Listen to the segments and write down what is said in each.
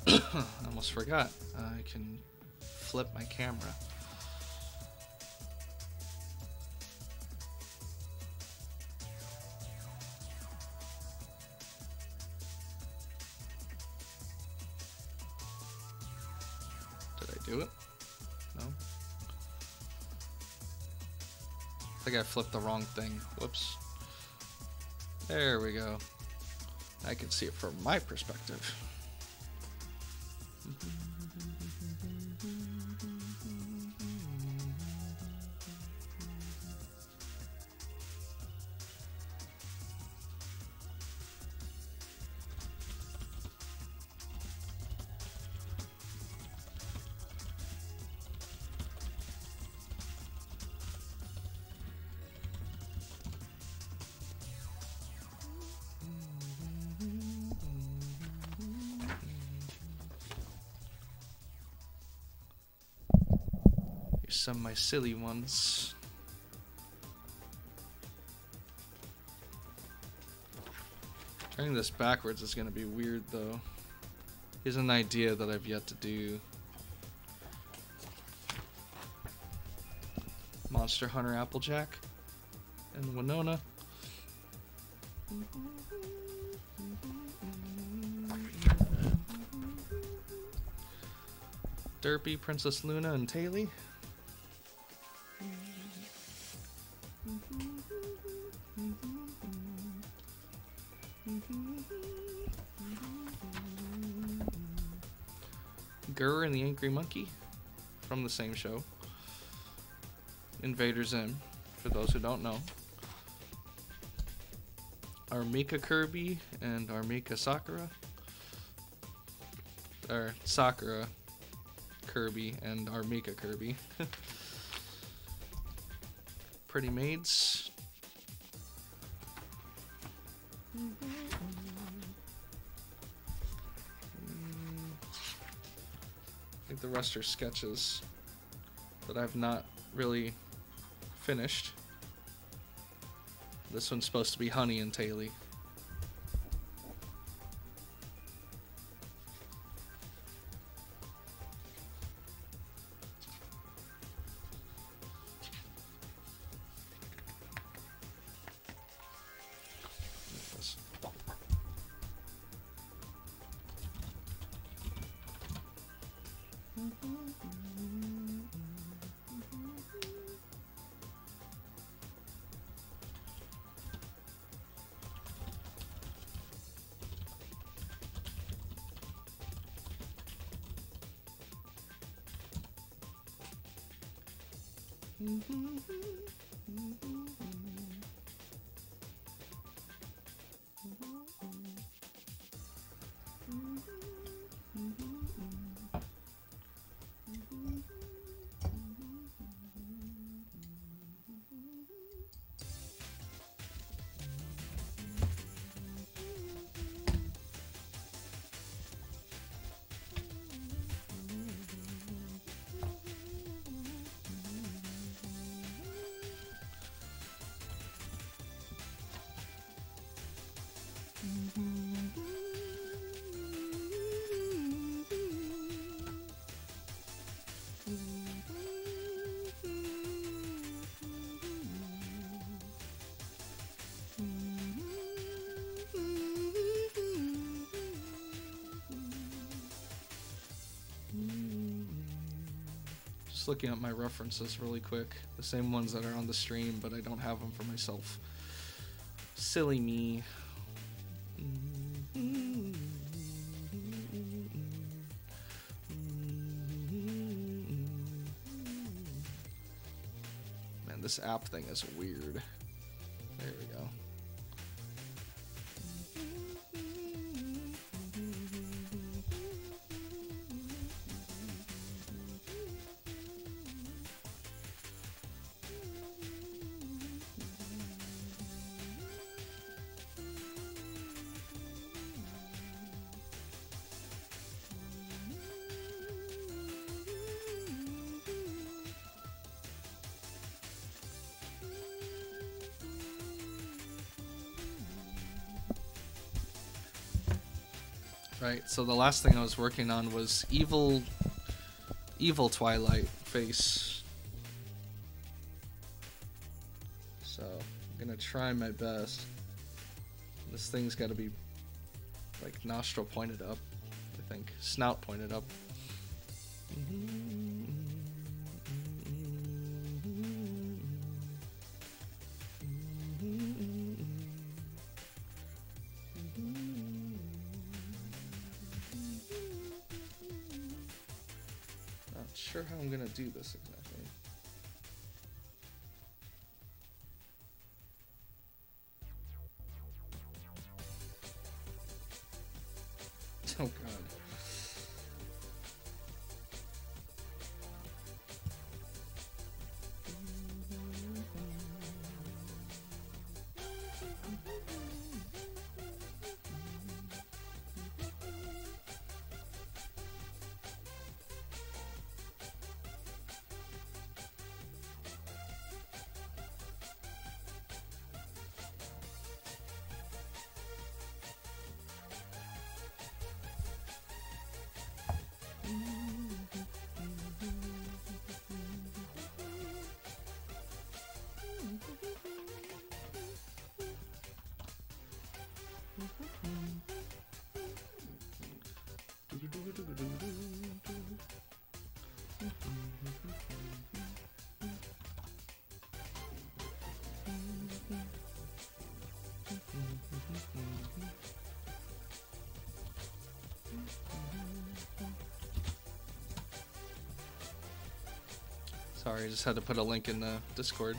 I almost forgot. I can flip my camera. Did I do it? No. I think I flipped the wrong thing. Whoops. There we go. I can see it from my perspective. Some of my silly ones. Turning this backwards is going to be weird though. Here's an idea that I've yet to do. Monster Hunter Applejack and Winona. Derpy, Princess Luna, and Taily. Gurr and the Angry Monkey from the same show. Invader Zim, for those who don't know. Armika Kirby and Armika Sakura. Or Sakura Kirby and Armika Kirby. Pretty Maids. I think the rest are sketches that I've not really finished. This one's supposed to be Honey and Taily. Just looking at my references really quick. The same ones that are on the stream, but I don't have them for myself. Silly me. Man, this app thing is weird. There we go. Right, so the last thing I was working on was evil Twilight face. So I'm gonna try my best. This thing's gotta be like nostril pointed up, I think. Snout pointed up. Not sure how I'm gonna do this exactly. Oh god. Sorry, I just had to put a link in the Discord.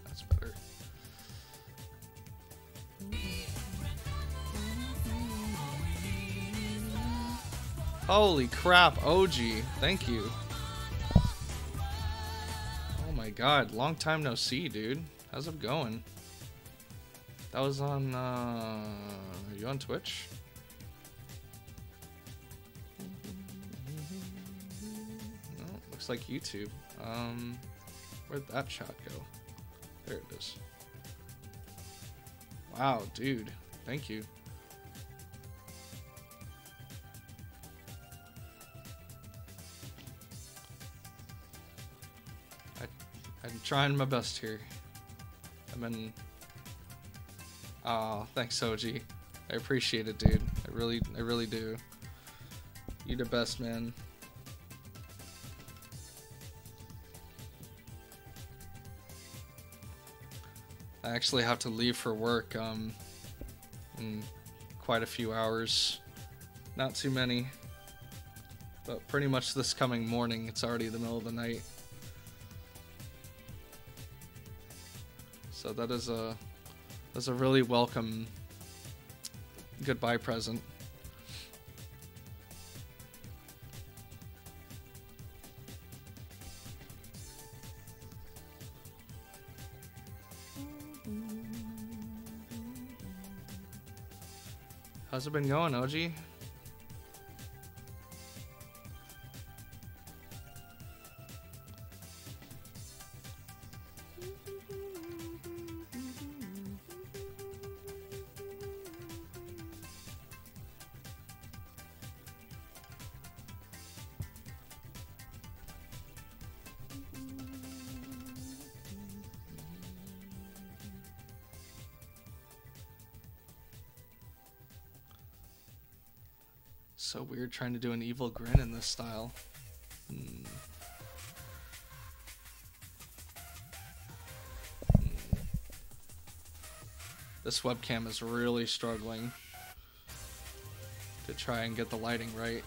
That's better. Holy crap, OG. Thank you. Oh my god, long time no see, dude. How's it going? That was on, are you on Twitch? No, looks like YouTube. Where'd that shot go? There it is. Wow, dude. Thank you. I'm trying my best here. I've been... Aw, thanks, OG. I appreciate it, dude. I really do. You the best, man. I actually have to leave for work in quite a few hours. Not too many. But pretty much this coming morning, it's already the middle of the night. So that's a really welcome goodbye present. How's it been going, OG? So weird trying to do an evil grin in this style. This webcam is really struggling to try and get the lighting right.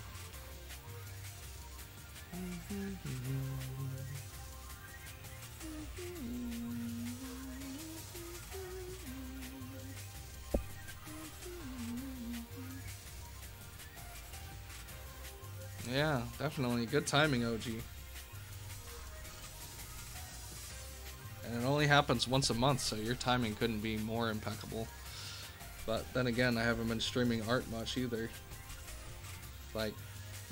Yeah, definitely. Good timing, OG. And it only happens once a month, so your timing couldn't be more impeccable. But then again, I haven't been streaming art much either. Like,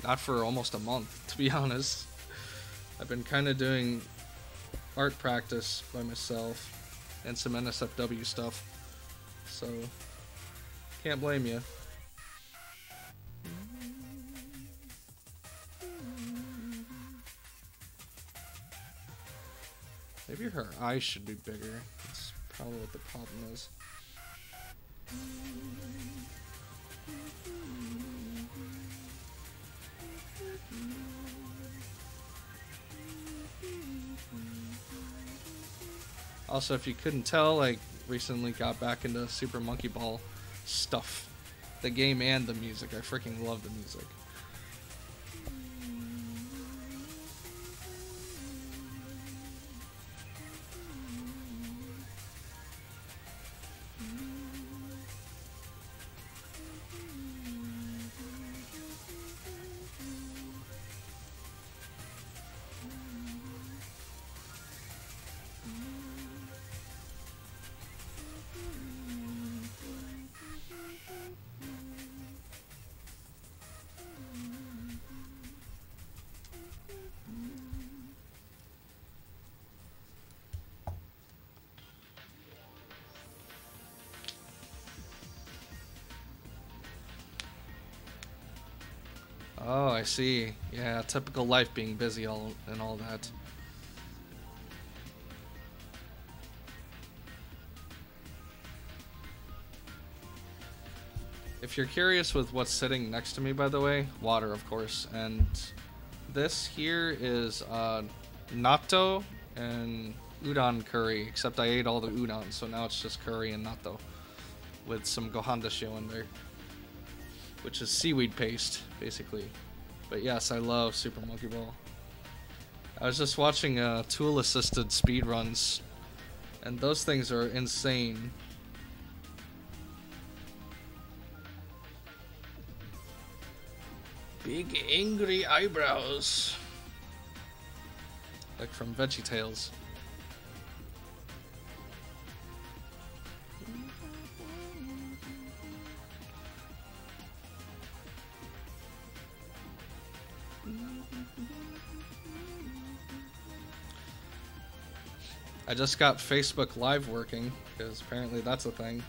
not for almost a month, to be honest. I've been kind of doing art practice by myself and some NSFW stuff. So, can't blame you. Maybe her eyes should be bigger. That's probably what the problem is. Also, if you couldn't tell, I recently got back into Super Monkey Ball stuff. The game and the music. I freaking love the music. Oh, I see. Yeah, typical life being busy and all that. If you're curious with what's sitting next to me, by the way, water, of course. And this here is natto and udon curry, except I ate all the udon, so now it's just curry and natto with some gohan dashio in there, which is seaweed paste, basically. But yes, I love Super Monkey Ball. I was just watching tool-assisted speedruns, and those things are insane. Big angry eyebrows. Like from VeggieTales. I just got Facebook Live working, because apparently that's a thing.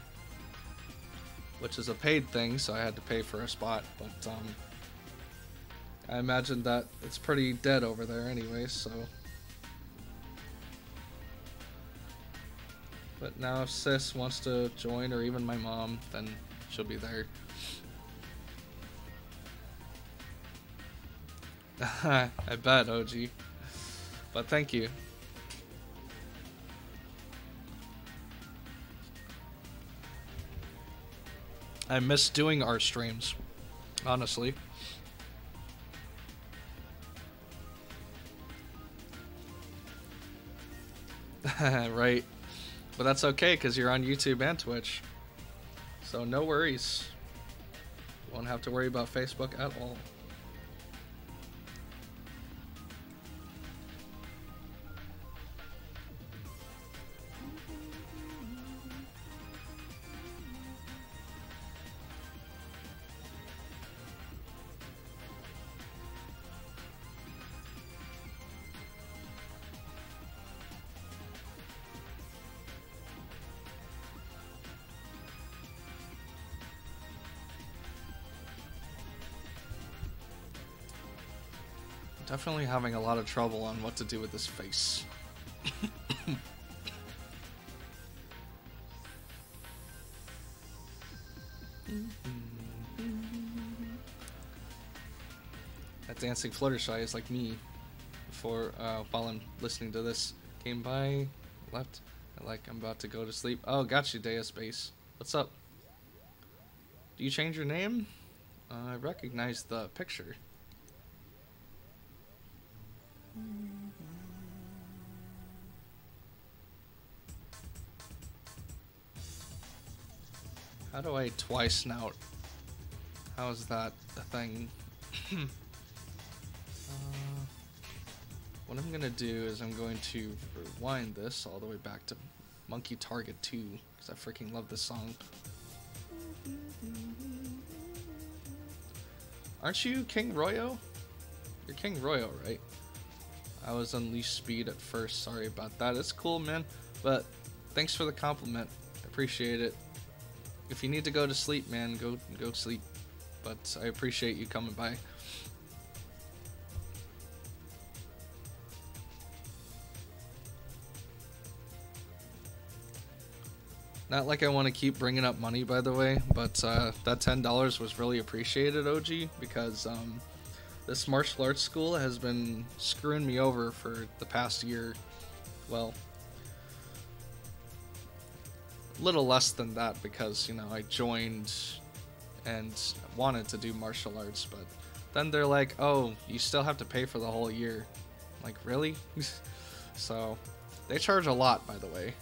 Which is a paid thing, so I had to pay for a spot, but I imagine that it's pretty dead over there anyway, so. But now if Sis wants to join, or even my mom, then she'll be there. I bet, OG. But thank you. I miss doing art streams, honestly. Right. But that's okay, because you're on YouTube and Twitch. So no worries. You won't have to worry about Facebook at all. Definitely having a lot of trouble on what to do with this face. That dancing Fluttershy is like me. Before, while I'm listening to this, came by, left, like I'm about to go to sleep. Oh, got you, Deus Base. What's up? Do you change your name? I recognize the picture. How do I twice snout? How is that a thing? What I'm gonna do is I'm going to rewind this all the way back to Monkey Target 2, because I freaking love this song. Aren't you King Royo? You're King Royo, right? I was Unleashed Speed at first, sorry about that. It's cool, man, but thanks for the compliment. Appreciate it. If you need to go to sleep, man, go sleep. But I appreciate you coming by. Not like I want to keep bringing up money, by the way, but that $10 was really appreciated, OG, because this martial arts school has been screwing me over for the past year. Well, a little less than that, because, you know, I joined and wanted to do martial arts, but then they're like, oh, you still have to pay for the whole year. I'm like, really? So they charge a lot, by the way.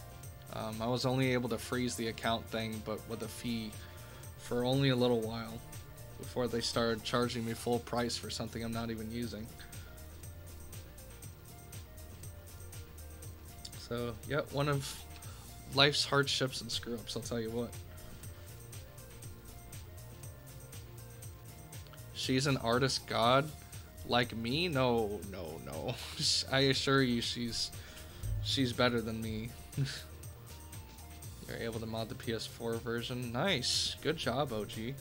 I was only able to freeze the account thing, but with a fee for only a little while before they started charging me full price for something I'm not even using. So, yeah, one of life's hardships and screw-ups, I'll tell you what. She's an artist god? Like me? No. I assure you she's better than me. You're able to mod the PS4 version. Nice. Good job, OG.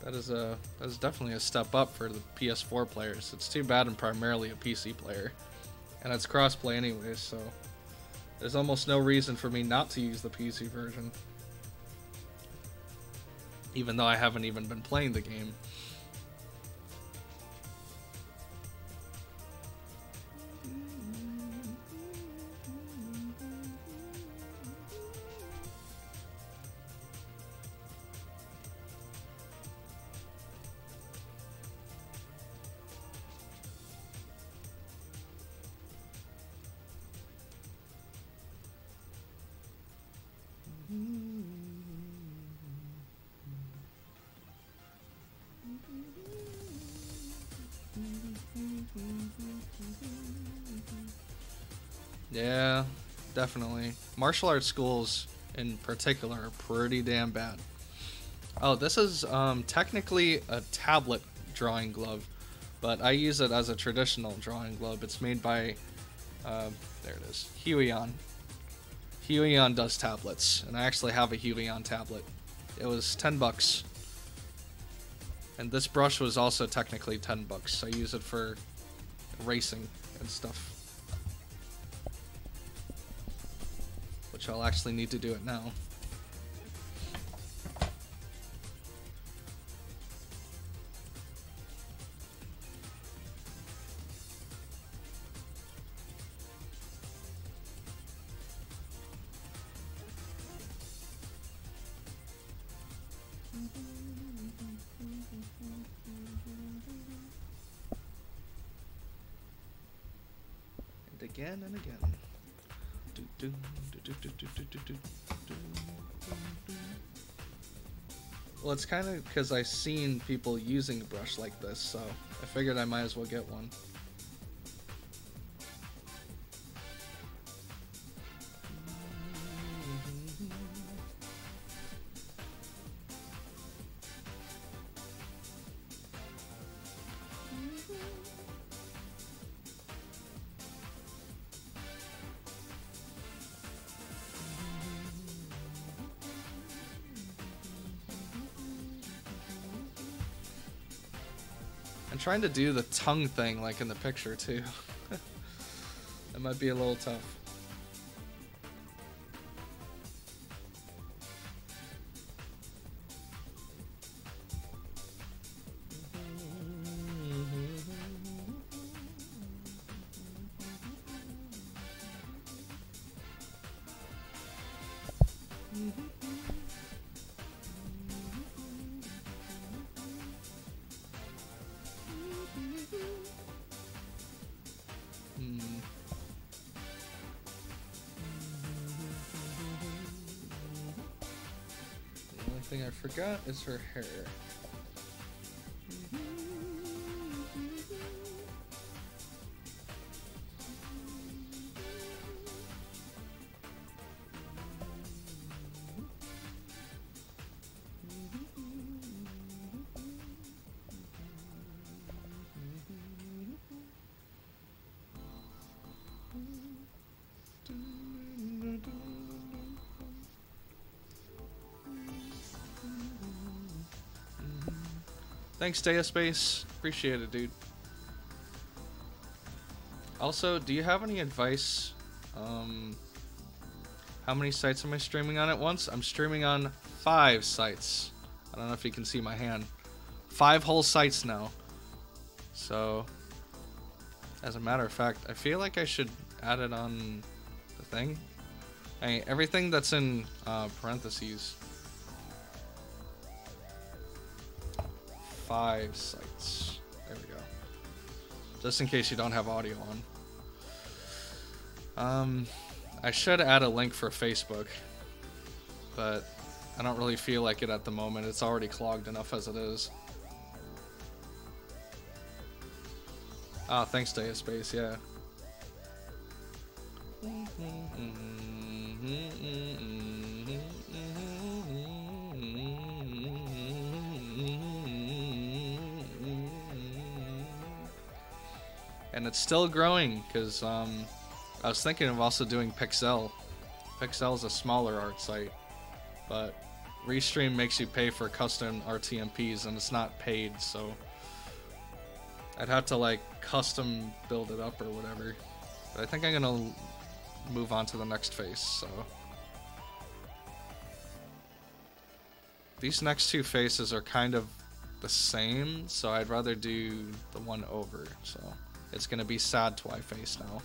That is definitely a step up for the PS4 players. It's too bad I'm primarily a PC player. And it's crossplay anyways, so there's almost no reason for me not to use the PC version. Even though I haven't even been playing the game. Yeah, definitely. Martial arts schools in particular are pretty damn bad. Oh, this is technically a tablet drawing glove, but I use it as a traditional drawing glove. It's made by, there it is, Huion. Huion does tablets, and I actually have a Huion tablet. It was 10 bucks. And this brush was also technically 10 bucks. I use it for racing and stuff. Which I'll actually need to do it now. To again and again. Well, it's kind of because I've seen people using a brush like this, so I figured I might as well get one. I'm trying to do the tongue thing like in the picture too. That might be a little tough. Thing I forgot is her hair. Thanks, Space. Appreciate it, dude. Also, do you have any advice? How many sites am I streaming on at once? I'm streaming on 5 sites. I don't know if you can see my hand. 5 whole sites now. So, as a matter of fact, I feel like I should add it on the thing. Hey, everything that's in parentheses. 5 sites. There we go. Just in case you don't have audio on. I should add a link for Facebook, but I don't really feel like it at the moment. It's already clogged enough as it is. Ah, thanks, Space. Yeah. And it's still growing because I was thinking of also doing Pixel. Pixel is a smaller art site, but Restream makes you pay for custom RTMPs and it's not paid, so I'd have to like custom build it up or whatever. But I think I'm gonna move on to the next face. So these next 2 faces are kind of the same, so I'd rather do the one over. So it's gonna be Sad Twi face now.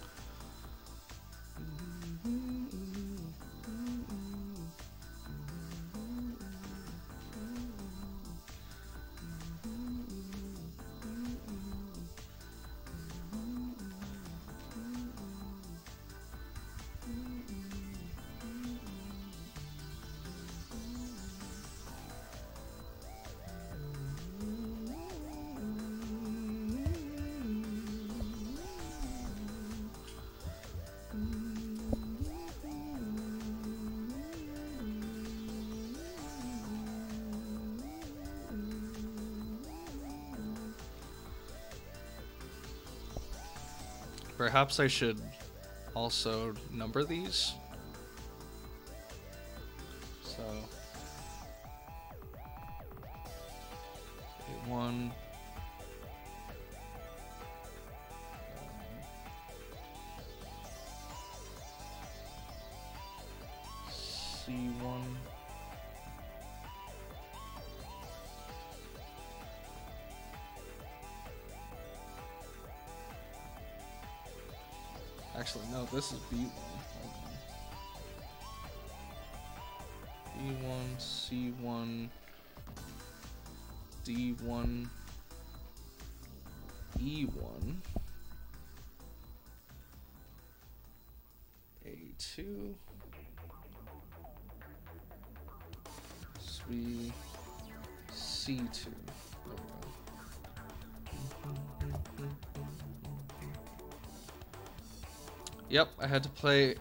Perhaps I should also number these. So A1, C1, actually, no, this is B1. B1, C1, D1, E1. B2. B C2. There we go. Yep, I had to pay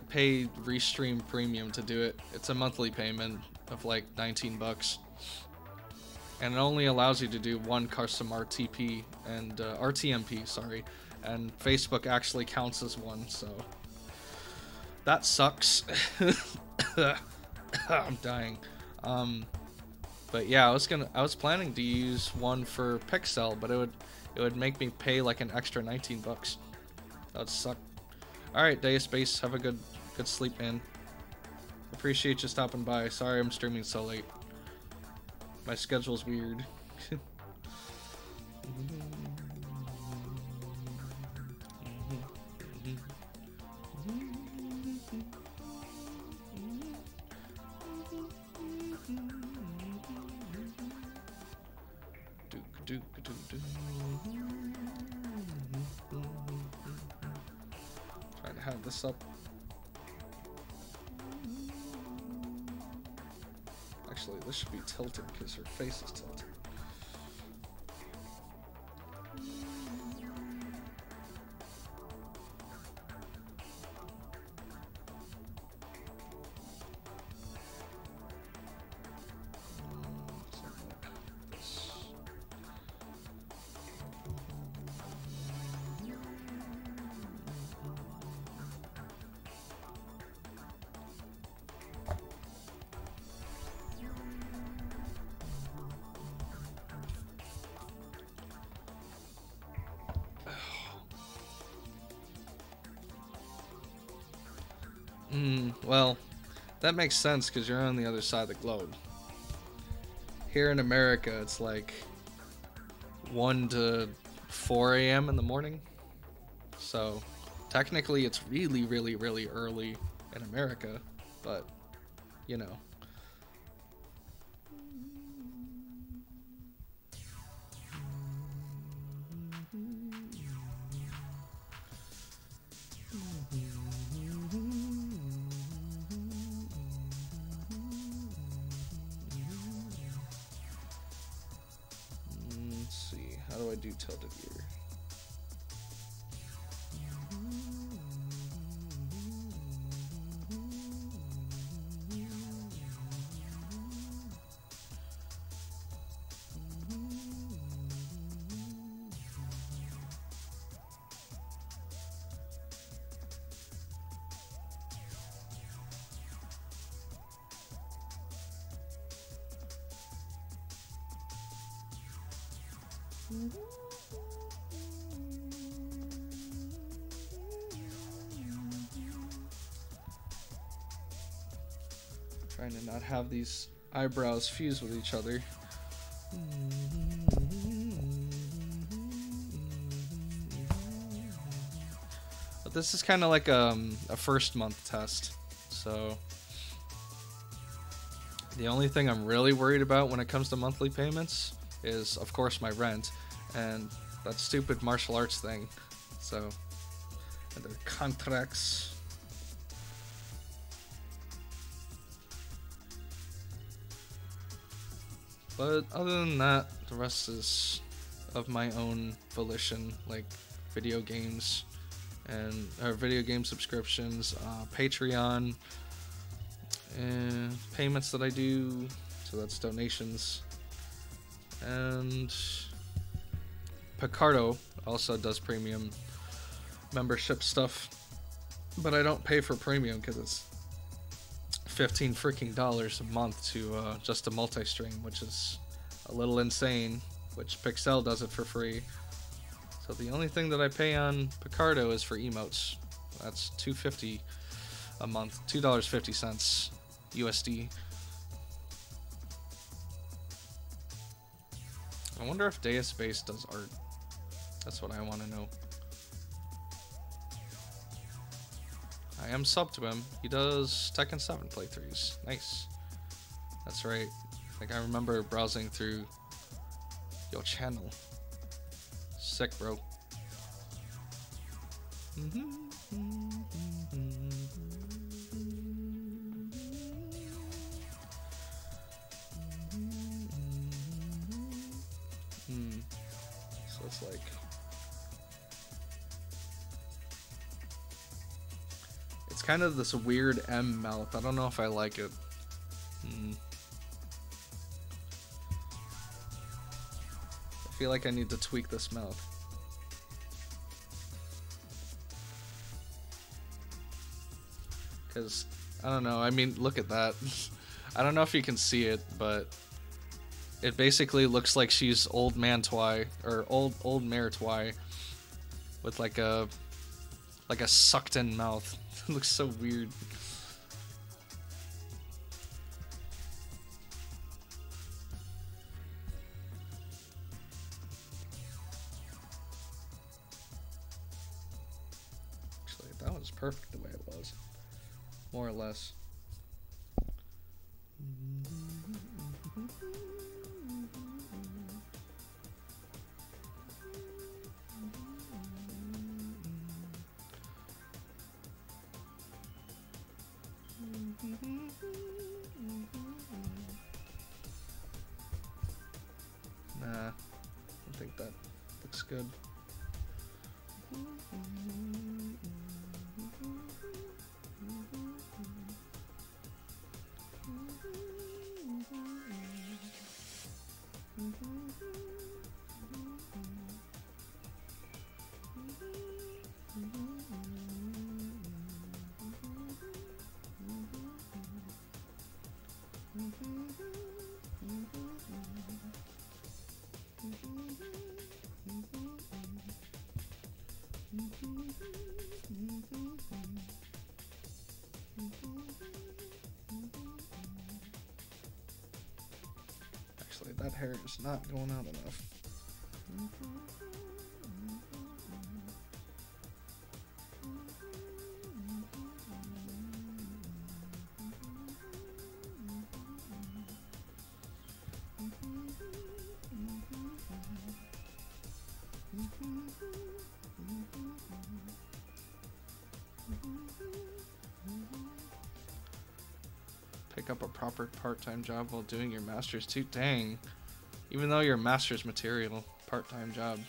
Restream Premium to do it. It's a monthly payment of like 19 bucks. And it only allows you to do one custom RTP and RTMP, sorry. And Facebook actually counts as one, so that sucks. I'm dying. But yeah, I was planning to use one for Pixel, but it would make me pay like an extra 19 bucks. That would suck. Alright, Deus Space, have a good sleep, man. Appreciate you stopping by. Sorry I'm streaming so late. My schedule's weird. Trying to have this up. Actually, this should be tilted because her face is tilted. Well, that makes sense because you're on the other side of the globe. Here in America, it's like 1 to 4 a.m. in the morning. So, technically, it's really, really, really early in America, but, you know. How do I do tilted here? Trying to not have these eyebrows fuse with each other. But this is kind of like a first month test, so the only thing I'm really worried about when it comes to monthly payments is, of course, my rent and that stupid martial arts thing. So, and the contracts. But other than that, the rest is of my own volition, like video games and video game subscriptions, Patreon, and payments that I do, so that's donations. And Picardo also does premium membership stuff, but I don't pay for premium because it's $15 freaking a month to just a multi-stream, which is a little insane, which Pixel does it for free. So the only thing that I pay on Picardo is for emotes. That's $2.50 a month, $2.50 USD. I wonder if Deus Space does art. That's what I want to know. I am sub to him. He does Tekken 7 playthroughs. Nice. That's right. Like, I remember browsing through your channel. Sick, bro. like. It's kind of this weird M mouth. I don't know if I like it. I feel like I need to tweak this mouth. Because, I don't know, I mean, look at that. I don't know if you can see it, but it basically looks like she's old man Twy, or old mare Twy, with like a sucked in mouth. It looks so weird. Actually, that was perfect the way it was. More or less. Nah, I think that looks good. Actually, that hair is not going out enough. Pick up a proper part-time job while doing your master's too. Dang. Even though you're master's material, part-time job.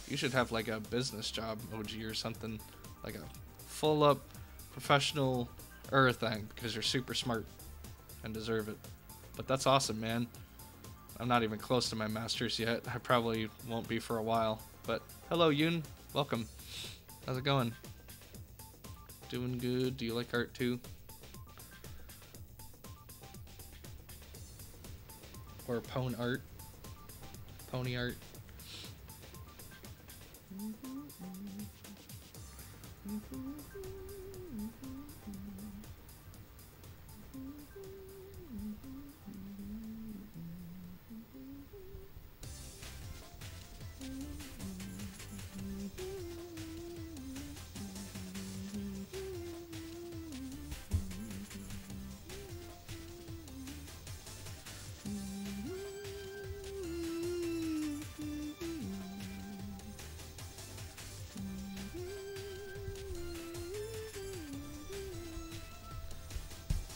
You should have like a business job, OG, or something. Like a full-up professional thing, because you're super smart and deserve it. But that's awesome, man. I'm not even close to my master's yet. I probably won't be for a while. But hello, Yoon. Welcome. How's it going? Doing good. Do you like art too? Or pwn art? Pony art?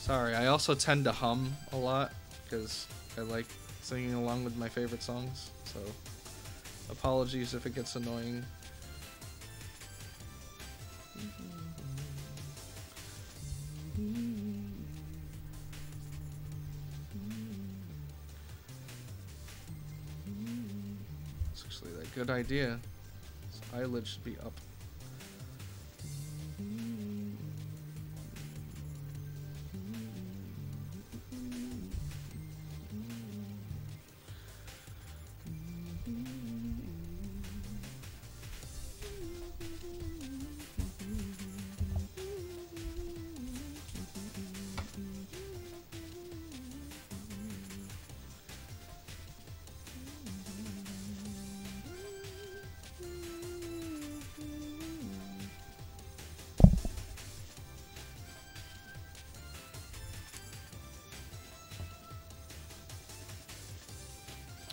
Sorry, I also tend to hum a lot because I like singing along with my favorite songs, so apologies if it gets annoying. It's actually a good idea. His eyelid should be up.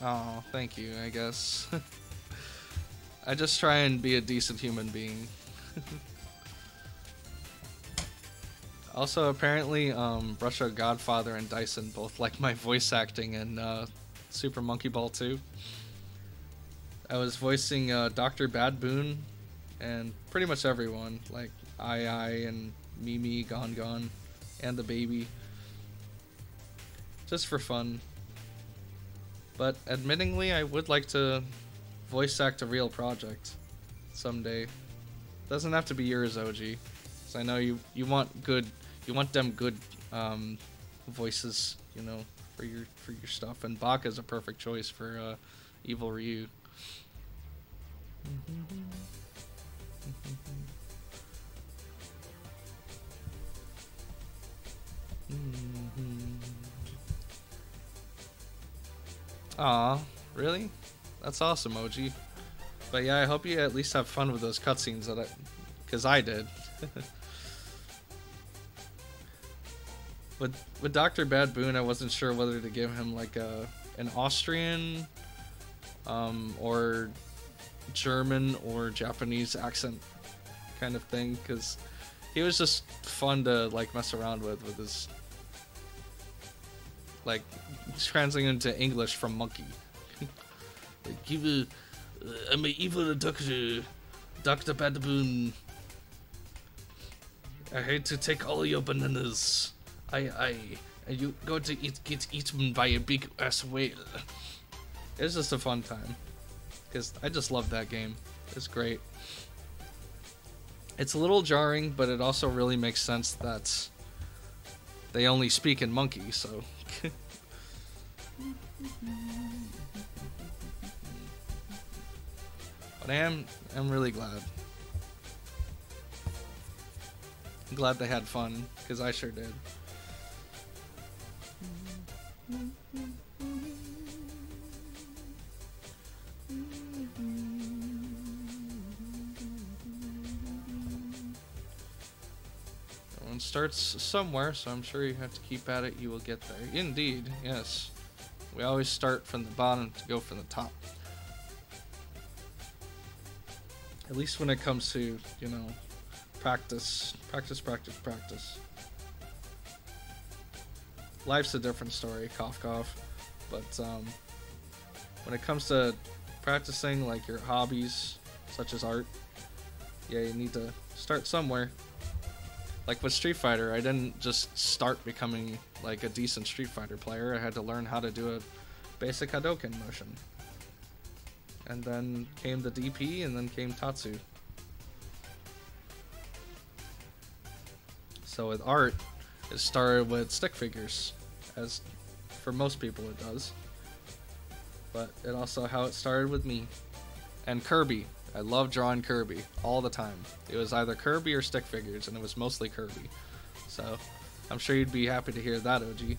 Oh, thank you, I guess. I just try and be a decent human being. Also, apparently, Brusha Godfather and Dyson both like my voice acting in Super Monkey Ball 2. I was voicing Dr. Bad Boon and pretty much everyone, like I and Mimi, Gon Gon, and the baby. Just for fun. But admittingly, I would like to voice act a real project someday. Doesn't have to be yours, OG. So I know you want them good voices, you know, for your stuff. And Baka is a perfect choice for Evil Ryu. Aw, really? That's awesome, OG. But yeah, I hope you at least have fun with those cutscenes because I did. With Dr. Bad Boon, I wasn't sure whether to give him like an Austrian, or German or Japanese accent kind of thing, because he was just fun to like mess around with his like translating into English from Monkey. Like, I'm an evil doctor, Dr. Bad Boon. I hate to take all your bananas. Are you going to get eaten by a big ass whale? It's just a fun time, because I just love that game. It's great. It's a little jarring, but it also really makes sense that they only speak in monkey, so. But I'm really glad. I'm glad they had fun, because I sure did. Everyone starts somewhere, so I'm sure you have to keep at it. You will get there. Indeed, yes. We always start from the bottom to go from the top. At least when it comes to, you know, practice. Life's a different story, cough cough. But when it comes to practicing like your hobbies, such as art, yeah, you need to start somewhere. Like with Street Fighter, I didn't just start becoming like a decent Street Fighter player. I had to learn how to do a basic Hadouken motion. And then came the DP, and then came Tatsu. So with art, it started with stick figures, as for most people it does. But it also how it started with me. And Kirby. I love drawing Kirby all the time. It was either Kirby or stick figures, and it was mostly Kirby. So I'm sure you'd be happy to hear that, OG.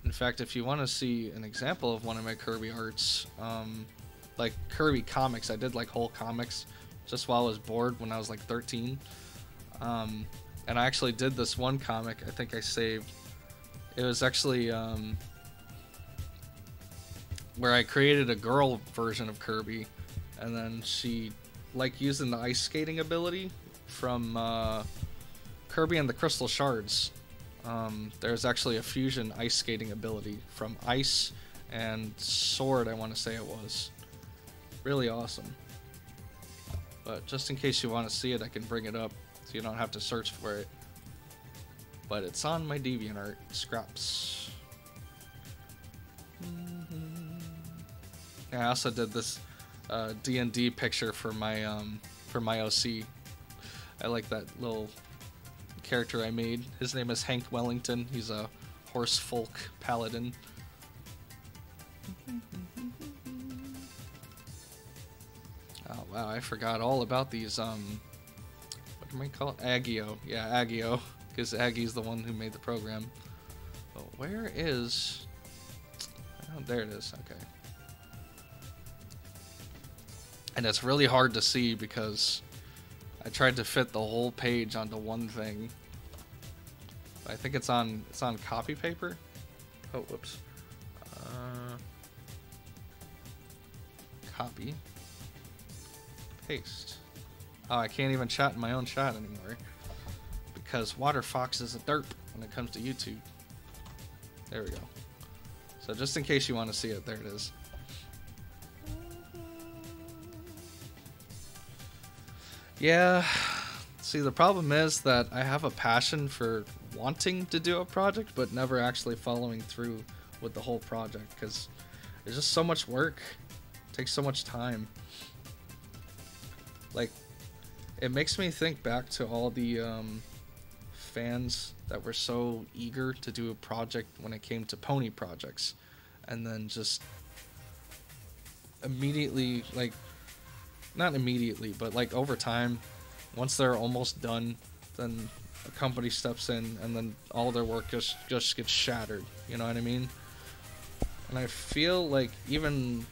In fact, if you want to see an example of one of my Kirby arts, like Kirby comics, I did like whole comics just while I was bored when I was like 13. And I actually did this one comic I think I saved. It was actually where I created a girl version of Kirby, and then she, like, using the ice skating ability from Kirby and the Crystal Shards. There's actually a fusion ice skating ability from Ice and Sword, I want to say it was. Really awesome. But just in case you want to see it, I can bring it up so you don't have to search for it. But it's on my DeviantArt scraps. I also did this D&D picture for my OC. I like that little character I made. His name is Hank Wellington. He's a horse folk paladin. Oh wow, I forgot all about these what do I call it? Agio. Yeah, Agio, because Aggie's the one who made the program. But where is, oh, there it is. Okay. And it's really hard to see because I tried to fit the whole page onto one thing. I think it's on copy paper. Oh, whoops. Copy. Paste. Oh, I can't even chat in my own chat anymore. Because WaterFox is a derp when it comes to YouTube. There we go. So just in case you want to see it, there it is. Yeah, see, the problem is that I have a passion for wanting to do a project, but never actually following through with the whole project, because there's just so much work. It takes so much time. Like, it makes me think back to all the fans that were so eager to do a project when it came to pony projects, and then just immediately, like, not immediately, but like over time, once they're almost done, then a company steps in and then all their work just gets shattered, you know what I mean? And I feel like even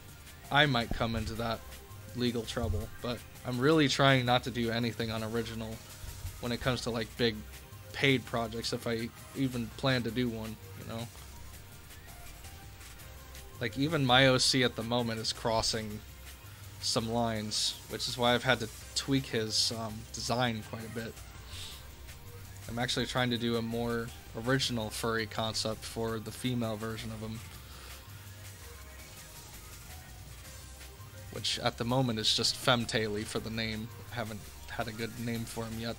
I might come into that legal trouble, but I'm really trying not to do anything unoriginal when it comes to like big paid projects, if I even plan to do one, you know? Like, even my OC at the moment is crossing some lines, which is why I've had to tweak his design quite a bit. I'm actually trying to do a more original furry concept for the female version of him, which at the moment is just Femtaily for the name. I haven't had a good name for him yet.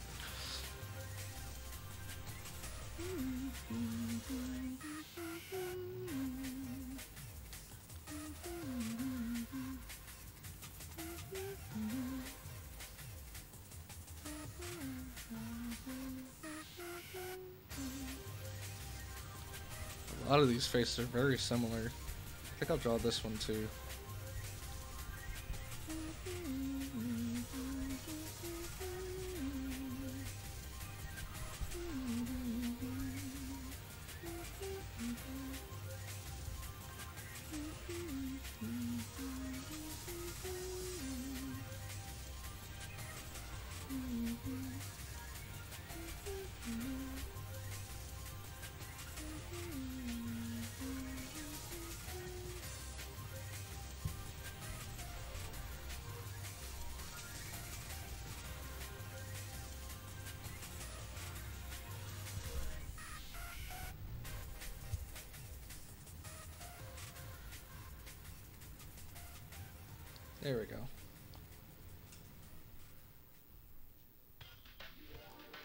A lot of these faces are very similar. I think I'll draw this one too. There we go.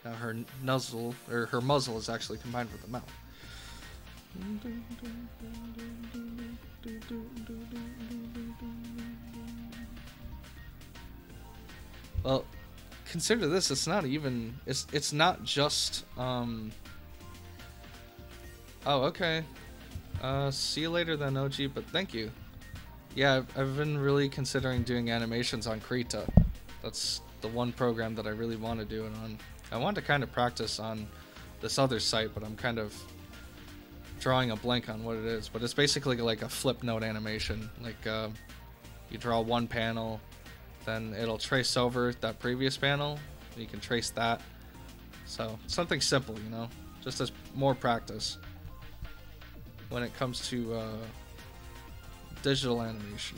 Now her nuzzle, or her muzzle, is actually combined with the mouth. Well, consider this. It's not even. It's not just. Oh, okay. See you later then, OG. But thank you. Yeah, I've been really considering doing animations on Krita. That's the one program that I really want to do it on. I want to kind of practice on this other site, but I'm kind of drawing a blank on what it is. But it's basically like a flip note animation. Like, you draw one panel, then it'll trace over that previous panel. You can trace that. So, something simple, you know? Just as more practice when it comes to, digital animation.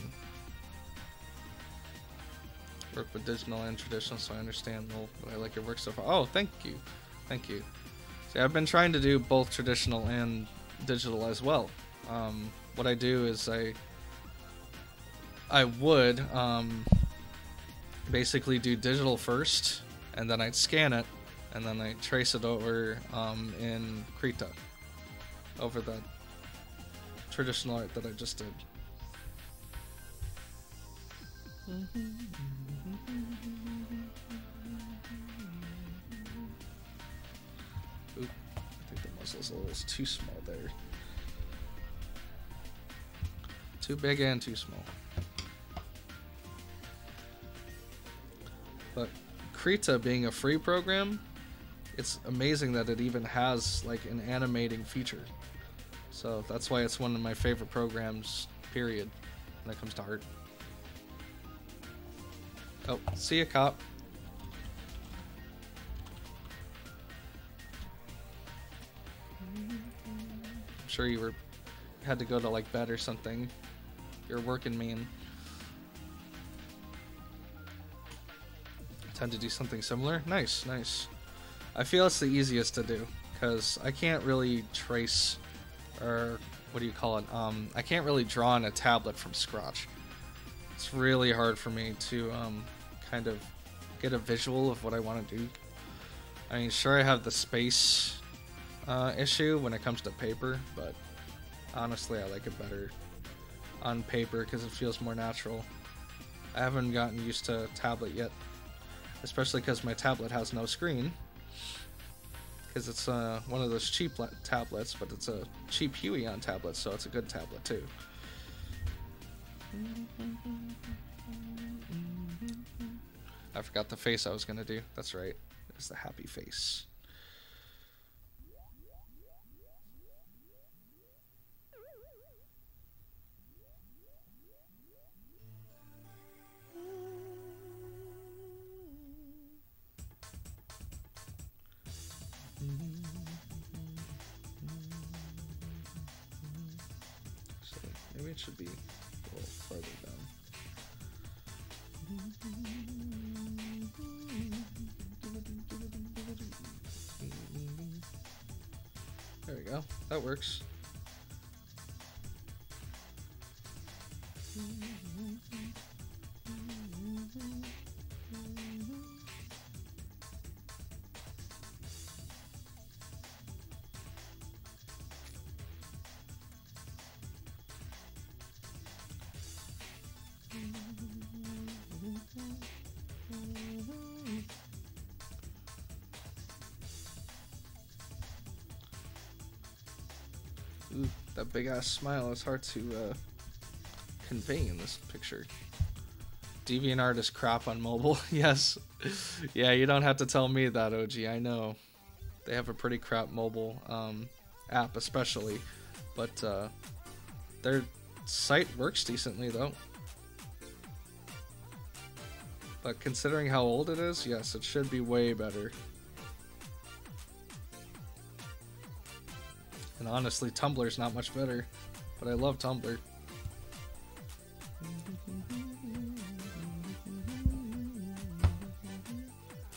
Work with digital and traditional, so I understand what I like your work so far. Oh, thank you. Thank you. See, I've been trying to do both traditional and digital as well. What I do is I would basically do digital first, and then I'd scan it, and then I'd trace it over in Krita, over the traditional art that I just did. Oop, I think the muzzle's a little too small there. Too big and too small. But Krita being a free program, it's amazing that it even has like an animating feature. So that's why it's one of my favorite programs, period, when it comes to art. Oh, see ya, cop. I'm sure you were had to go to like bed or something, you're working mean. I tend to do something similar. Nice, nice. I feel it's the easiest to do because I can't really trace, or what do you call it? I can't really draw on a tablet from scratch. It's really hard for me to kind of get a visual of what I want to do. I mean, sure, I have the space issue when it comes to paper, but honestly, I like it better on paper because it feels more natural. I haven't gotten used to tablet yet, especially because my tablet has no screen. Because it's one of those cheap tablets, but it's a cheap Huey on tablet, so it's a good tablet too. I forgot the face I was gonna do. That's right. It's the happy face. So maybe it should be a little further down. There we go. That works. Ooh, that big ass smile is hard to convey in this picture. DeviantArt is crap on mobile. Yes. Yeah, you don't have to tell me that, OG. I know. They have a pretty crap mobile app especially. But their site works decently though. But considering how old it is, yes, it should be way better. And honestly, Tumblr's not much better, but I love Tumblr.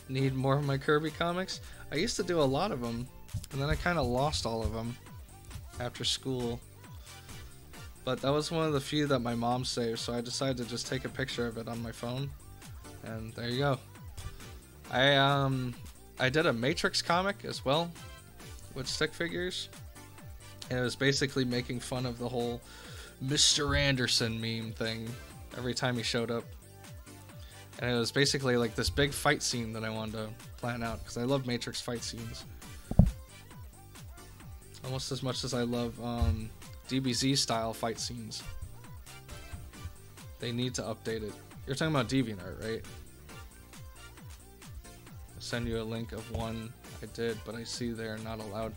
Need more of my Kirby comics? I used to do a lot of them, and then I kind of lost all of them after school. But that was one of the few that my mom saved, so I decided to just take a picture of it on my phone. And there you go. I did a Matrix comic as well with stick figures. And it was basically making fun of the whole Mr. Anderson meme thing every time he showed up. And it was basically like this big fight scene that I wanted to plan out because I love Matrix fight scenes. Almost as much as I love DBZ style fight scenes. They need to update it. You're talking about DeviantArt, right? I'll send you a link of one I did, but I see they're not allowed.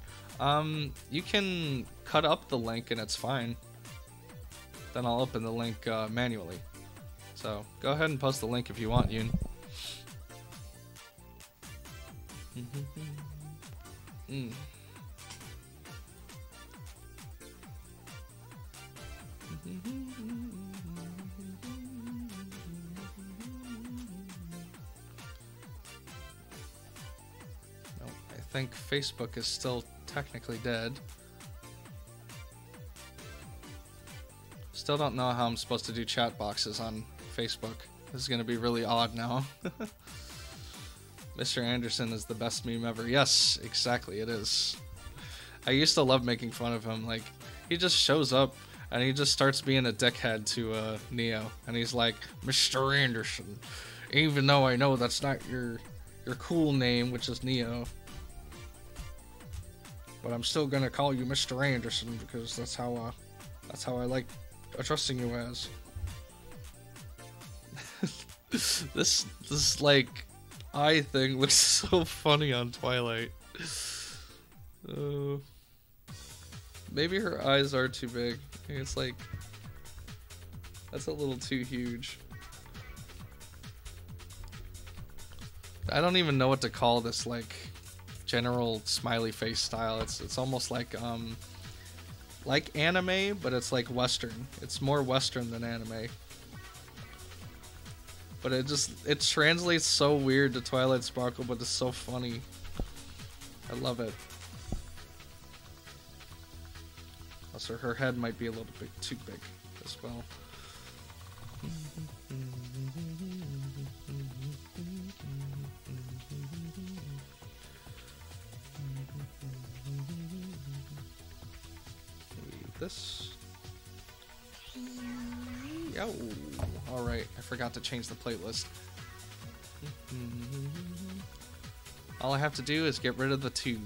You can cut up the link and it's fine. Then I'll open the link manually. So go ahead and post the link if you want, Yoon. I think Facebook is still technically dead. Still don't know how I'm supposed to do chat boxes on Facebook. This is gonna be really odd now. Mr. Anderson is the best meme ever. Yes, exactly, it is. I used to love making fun of him. Like, he just shows up and he just starts being a dickhead to Neo, and he's like, Mr. Anderson, even though I know that's not your cool name, which is Neo. But I'm still gonna call you Mr. Anderson because that's how I like addressing you as. this like eye thing looks so funny on Twilight. Maybe her eyes are too big. It's like that's a little too huge. I don't even know what to call this like general smiley face style. It's almost like like anime, but it's like Western. It's more Western than anime. But it translates so weird to Twilight Sparkle, but it's so funny. I love it. Also, her head might be a little bit too big as well. This. Yo. Alright, I forgot to change the playlist. All I have to do is get rid of the 2.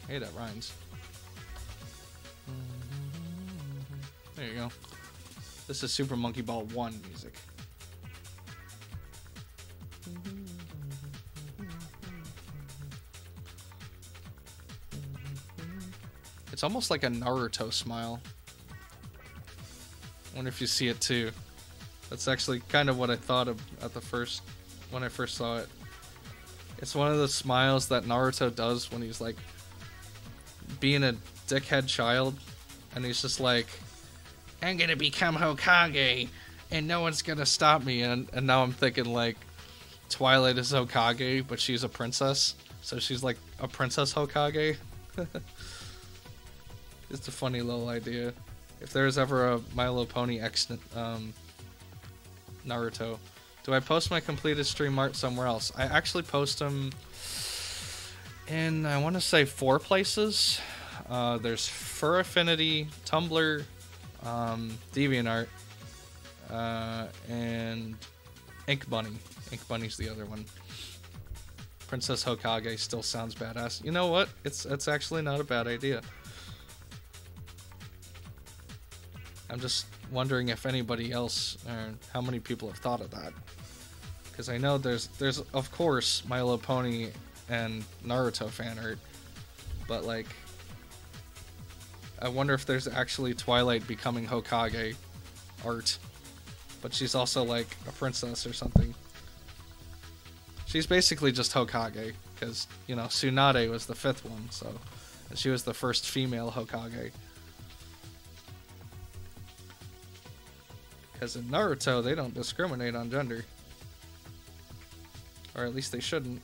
Hey, that rhymes. There you go. This is Super Monkey Ball 1 music. It's almost like a Naruto smile. I wonder if you see it too. That's actually kind of what I thought of at the first, when I first saw it. It's one of the smiles that Naruto does when he's like being a dickhead child, and he's just like, I'm gonna become Hokage and no one's gonna stop me. And now I'm thinking like Twilight is Hokage, but she's a princess, so she's like a princess Hokage. It's a funny little idea. If there's ever a My Little Pony X Naruto, do I post my completed stream art somewhere else? I actually post them in, I want to say 4 places. There's Fur Affinity, Tumblr, DeviantArt, and Ink Bunny. Ink Bunny's the other one. Princess Hokage still sounds badass. You know what? It's actually not a bad idea. I'm just wondering if anybody else, or how many people have thought of that. Because I know there's of course My Little Pony and Naruto fan art, but like, I wonder if there's actually Twilight becoming Hokage art, but she's also like a princess or something. She's basically just Hokage, because, you know, Tsunade was the 5th one, so, and she was the first female Hokage. Because in Naruto, they don't discriminate on gender. Or at least they shouldn't.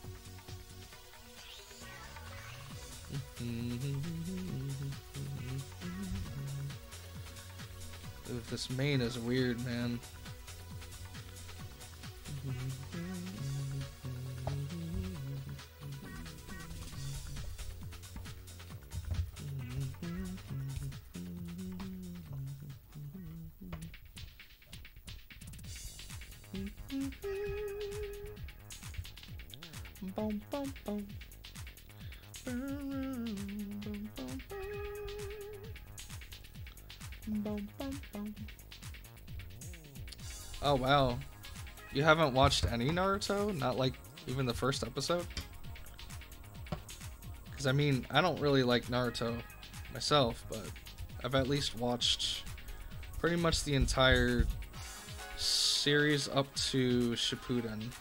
Ooh, this main is weird, man. Boom, boom, boom. Boom, boom, boom. Oh wow, you haven't watched any Naruto? Not like even the first episode? Because I mean, I don't really like Naruto myself, but I've at least watched pretty much the entire series up to Shippuden.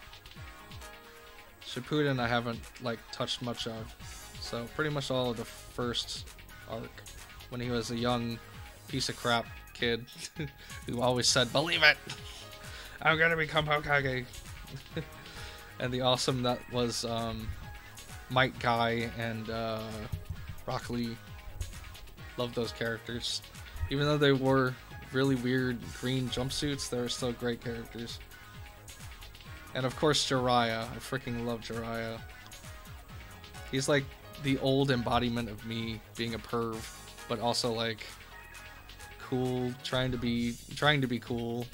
Shippuden I haven't like touched much of, so pretty much all of the first arc, when he was a young piece of crap kid who always said, "Believe it, I'm gonna become Hokage." And the awesome that was Might Guy and Rock Lee. Love those characters, even though they wore really weird green jumpsuits. They were still great characters. And of course Jiraiya. I freaking love Jiraiya. He's like the old embodiment of me being a perv, but also like cool, trying to be cool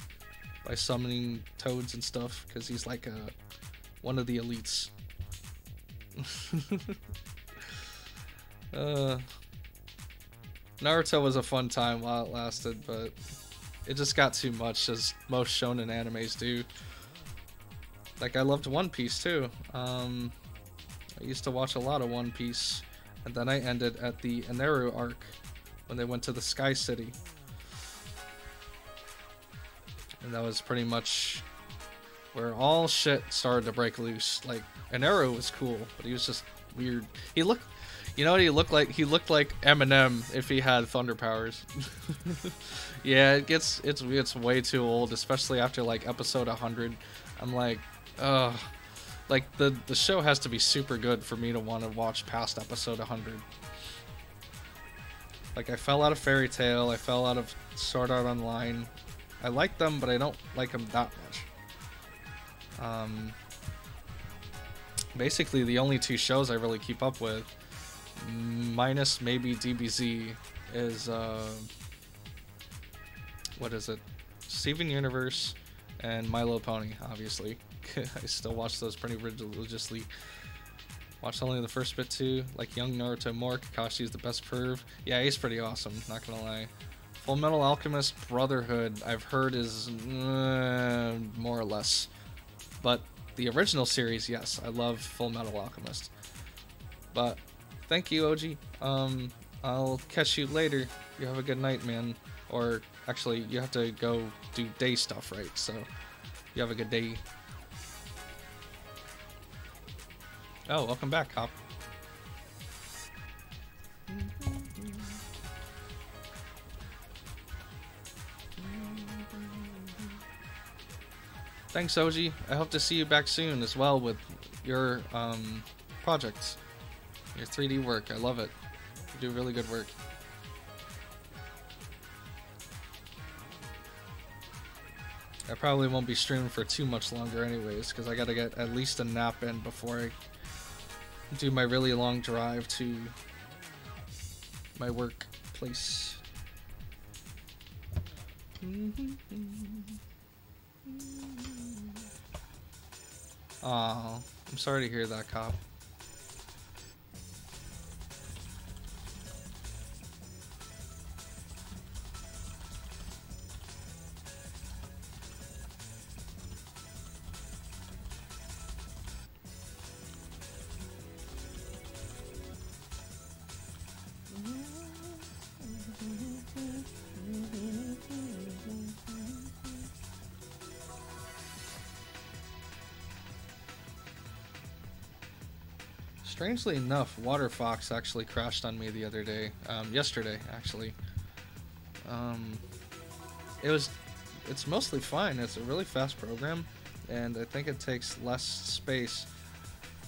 by summoning toads and stuff, because he's like one of the elites. Naruto was a fun time while it lasted, but it just got too much, as most shonen animes do. Like, I loved One Piece too. I used to watch a lot of One Piece, and then I ended at the Eneru arc when they went to the Sky City. And that was pretty much where all shit started to break loose. Like, Eneru was cool, but he was just weird. He looked You know what he looked like? He looked like Eminem if he had thunder powers. Yeah, it's way too old, especially after like episode 100. I'm like, ugh. Like the show has to be super good for me to want to watch past episode 100. Like I fell out of Fairy Tail, I fell out of Sword Art Online. I like them, but I don't like them that much. Basically the only two shows I really keep up with, minus maybe DBZ, is what is it? Steven Universe and My Little Pony, obviously. I still watch those pretty religiously. Watched only the first bit too. Like Young Naruto more. Kakashi's the best perv. Yeah, he's pretty awesome, not gonna lie. Full Metal Alchemist Brotherhood, I've heard is more or less. But the original series, yes, I love Full Metal Alchemist. But thank you, OG. I'll catch you later. You have a good night, man. Or actually, you have to go do day stuff, right? So you have a good day. Oh, welcome back, Cop. Thanks, OG. I hope to see you back soon as well with your projects. Your 3D work. I love it. You do really good work. I probably won't be streaming for too much longer anyways, because I gotta get at least a nap in before I do my really long drive to my workplace. Aw, I'm sorry to hear that, Cop. Strangely enough, Water Fox actually crashed on me the other day. Yesterday, actually. It's mostly fine. It's a really fast program, and I think it takes less space,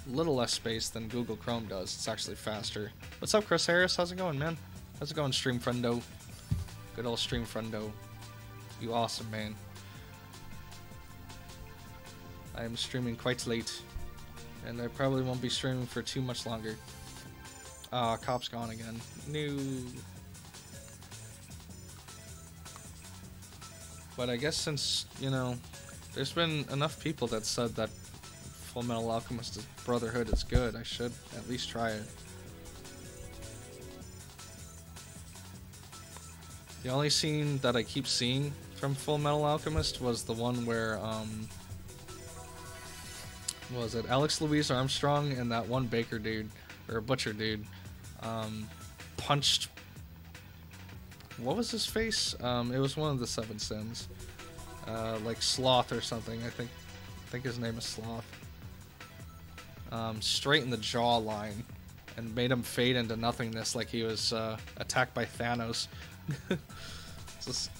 a little less space than Google Chrome does. It's actually faster. What's up, Chris Harris? How's it going, man? How's it going, Stream Friendo? Good old Stream Friendo. You awesome, man. I am streaming quite late. And I probably won't be streaming for too much longer. Cop's gone again. New. But I guess since, you know, there's been enough people that said that Full Metal Alchemist Brotherhood is good, I should at least try it. The only scene that I keep seeing from Full Metal Alchemist was the one where, was it Alex Louise Armstrong and that one baker dude, or butcher dude, punched, what was his face? It was one of the Seven Sins, like Sloth or something. I think his name is Sloth. Straight in the jawline, and made him fade into nothingness like he was attacked by Thanos.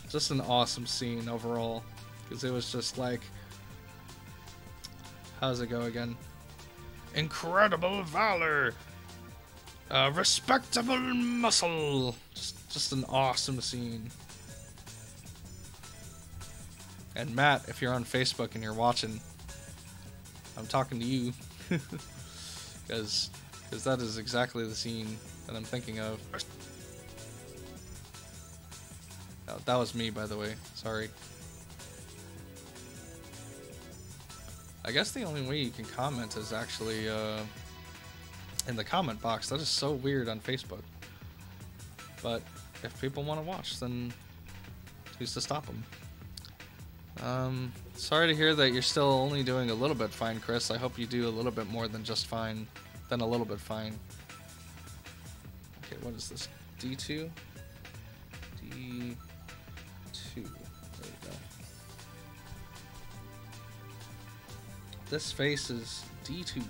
just an awesome scene overall, because it was just like, how's it go again? Incredible valor, respectable muscle. Just an awesome scene. And Matt, if you're on Facebook and you're watching, I'm talking to you, because that is exactly the scene that I'm thinking of. Oh, that was me, by the way. Sorry. I guess the only way you can comment is actually in the comment box. That is so weird on Facebook. But if people want to watch, then who's to stop them? Sorry to hear that you're still only doing a little bit fine, Chris. I hope you do a little bit more than just fine, than a little bit fine. Okay, what is this? D2? D2. There we go. This face is D2.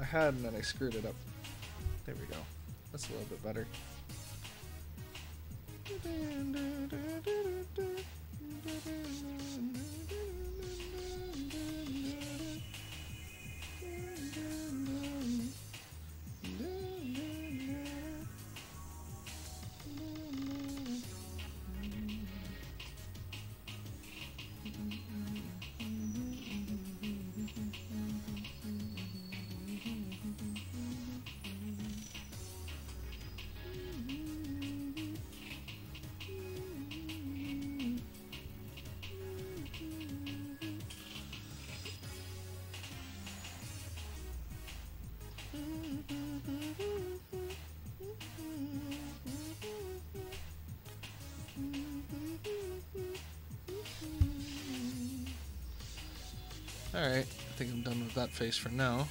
I had and then I screwed it up. There we go. That's a little bit better. Alright, I think I'm done with that face for now.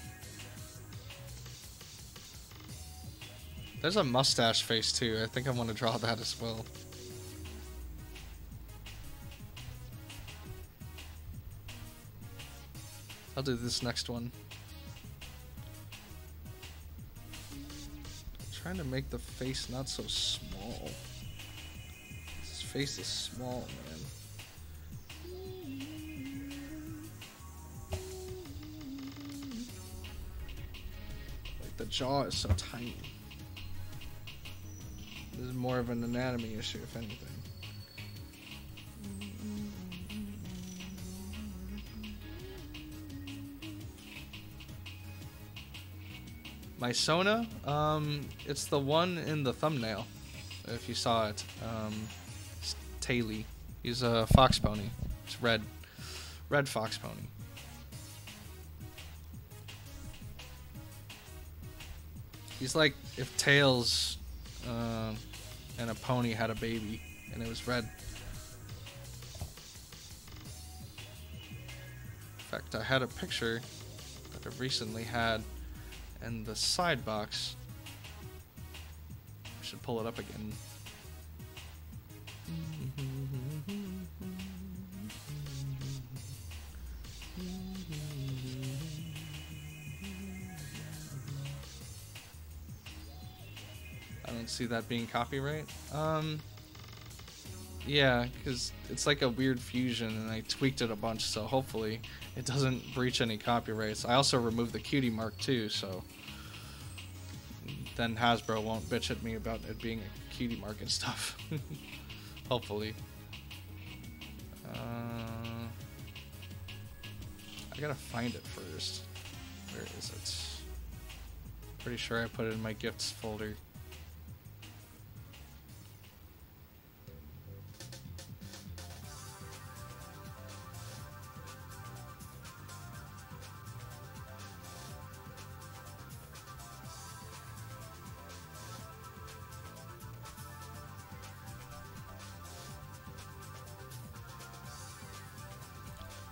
There's a mustache face too. I think I want to draw that as well. I'll do this next one. I'm trying to make the face not so small. This face is small, man. The jaw is so tiny. This is more of an anatomy issue, if anything. My Sona, it's the one in the thumbnail, if you saw it. It's Taily. He's a fox pony. It's red fox pony. He's like if Tails and a pony had a baby and it was red. In fact, I had a picture that I've recently had in the side box. I should pull it up again. I don't see that being copyright. Yeah, because it's like a weird fusion and I tweaked it a bunch, so hopefully it doesn't breach any copyrights. I also removed the cutie mark too, so then Hasbro won't bitch at me about it being a cutie mark and stuff. Hopefully. I gotta find it first. Where is it? Pretty sure I put it in my gifts folder.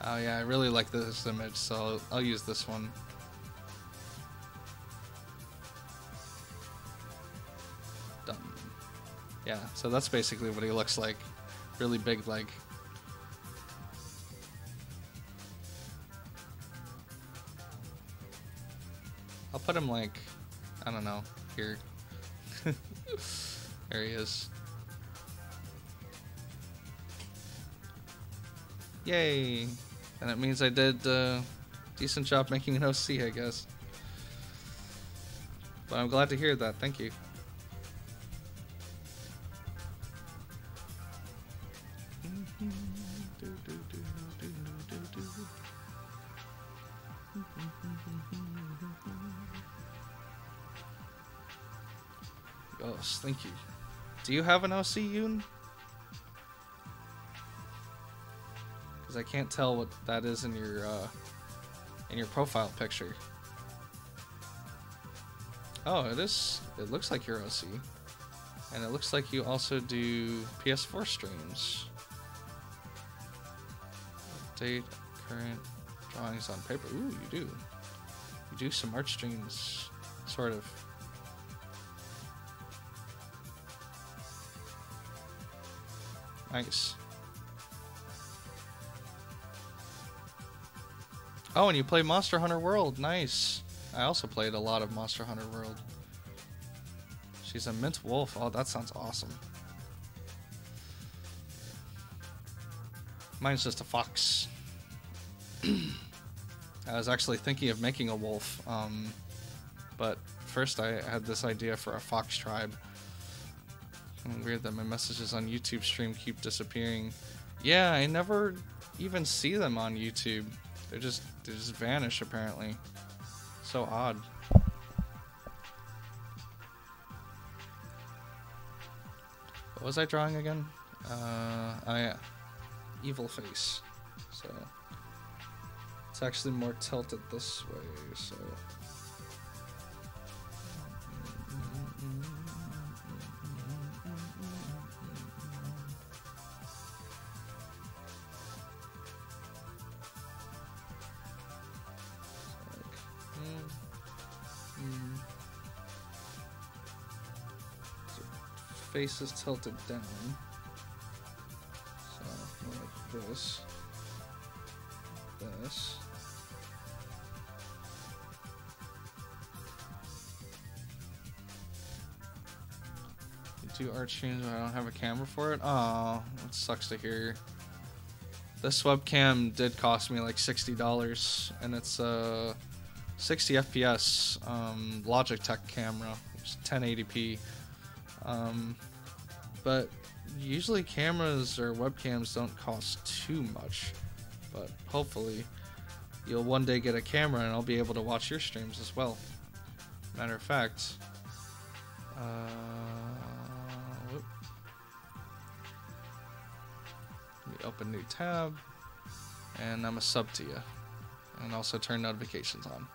Oh yeah, I really like this image, so I'll use this one. Done. Yeah, so that's basically what he looks like. Really big leg. I'll put him like, I don't know, here. There he is. Yay! And it means I did a decent job making an OC, I guess. But I'm glad to hear that. Thank you. Yes, thank you. Do you have an OC, Yoon? because I can't tell what that is in your profile picture. Oh, it is. It looks like you're OC, and it looks like you also do PS4 streams. Update current drawings on paper. Ooh, you do. You do some art streams, sort of. Nice. Oh, and you play Monster Hunter World. Nice. I also played a lot of Monster Hunter World. She's a mint wolf. Oh, that sounds awesome. Mine's just a fox. I was actually thinking of making a wolf, but first I had this idea for a fox tribe. Weird that my messages on YouTube stream keep disappearing. Yeah, I never even see them on YouTube. They just vanish apparently. So odd. What was I drawing again? Yeah, evil face. So it's actually more tilted this way. So. Face is tilted down, so like this, You do art streams, but I don't have a camera for it. Oh, that sucks to hear. This webcam did cost me like $60, and it's 60 FPS Logitech camera, which is 1080p. But usually cameras or webcams don't cost too much, but hopefully you'll one day get a camera and I'll be able to watch your streams as well. Matter of fact, let me open a new tab, and I'm a sub to you, and also turn notifications on.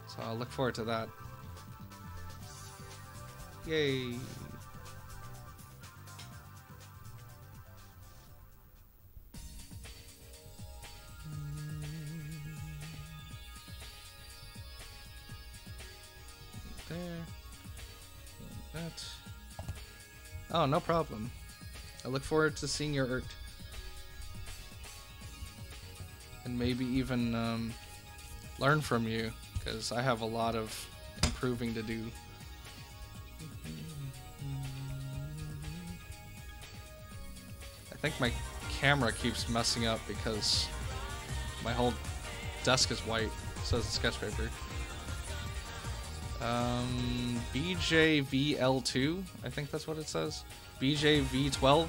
So I'll look forward to that. Yay! There. That. Oh, no problem. I look forward to seeing your art. And maybe even learn from you, because I have a lot of improving to do. I think my camera keeps messing up because my whole desk is white, so is the sketch paper. BJVL2, I think that's what it says. BJV12.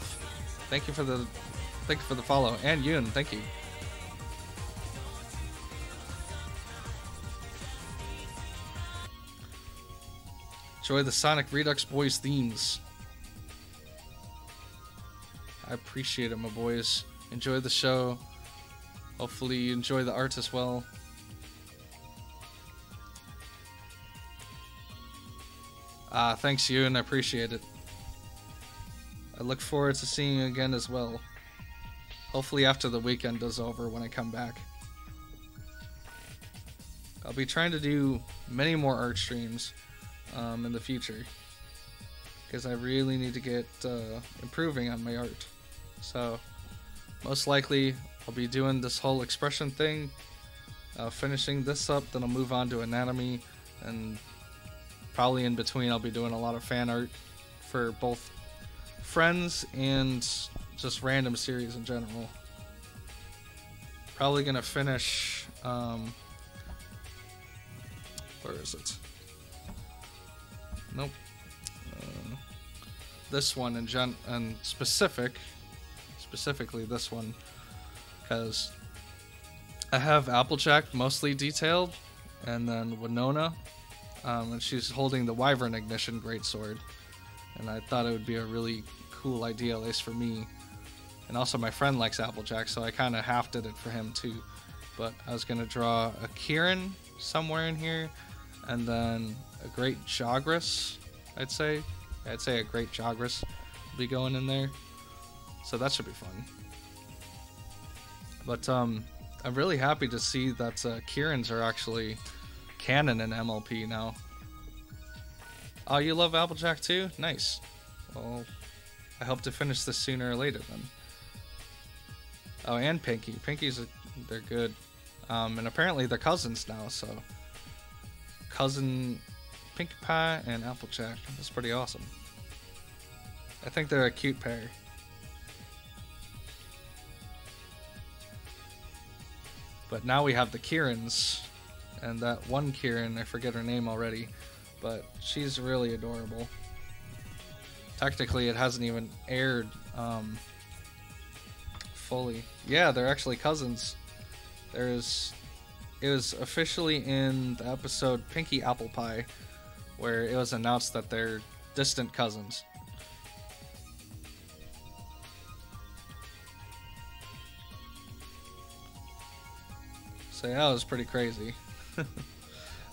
Thank you for the follow, and Yoon, thank you. Enjoy the Sonic Redux Boys themes. I appreciate it, my boys. Enjoy the show. Hopefully you enjoy the art as well. Thanks, you, and I appreciate it. I look forward to seeing you again as well. Hopefully after the weekend is over when I come back. I'll be trying to do many more art streams in the future, because I really need to get improving on my art. So most likely I'll be doing this whole expression thing, finishing this up, then I'll move on to anatomy, and probably in between I'll be doing a lot of fan art for both friends and just random series in general. Probably gonna finish where is it? Nope. This one and specifically this one, because I have Applejack mostly detailed, and then Winona, and she's holding the Wyvern Ignition greatsword, and I thought it would be a really cool idea, at least for me, And also my friend likes Applejack, so I kind of half did it for him too. But I was going to draw a Kieran somewhere in here, and then a Great Jagras, I'd say. I'd say a Great Jagras will be going in there. So that should be fun. But I'm really happy to see that Kierans are actually canon in MLP now. Oh, you love Applejack too? Nice. Well, I hope to finish this sooner or later then. Oh, and Pinky. They're good. And apparently they're cousins now, so... Cousin Pinkie Pie and Applejack. That's pretty awesome. I think they're a cute pair. But now we have the Kierans. And that one Kieran, I forget her name already. But she's really adorable. Technically, it hasn't even aired fully. Yeah, they're actually cousins. It was officially in the episode Pinky Apple Pie, where it was announced that they're distant cousins. So yeah, that was pretty crazy.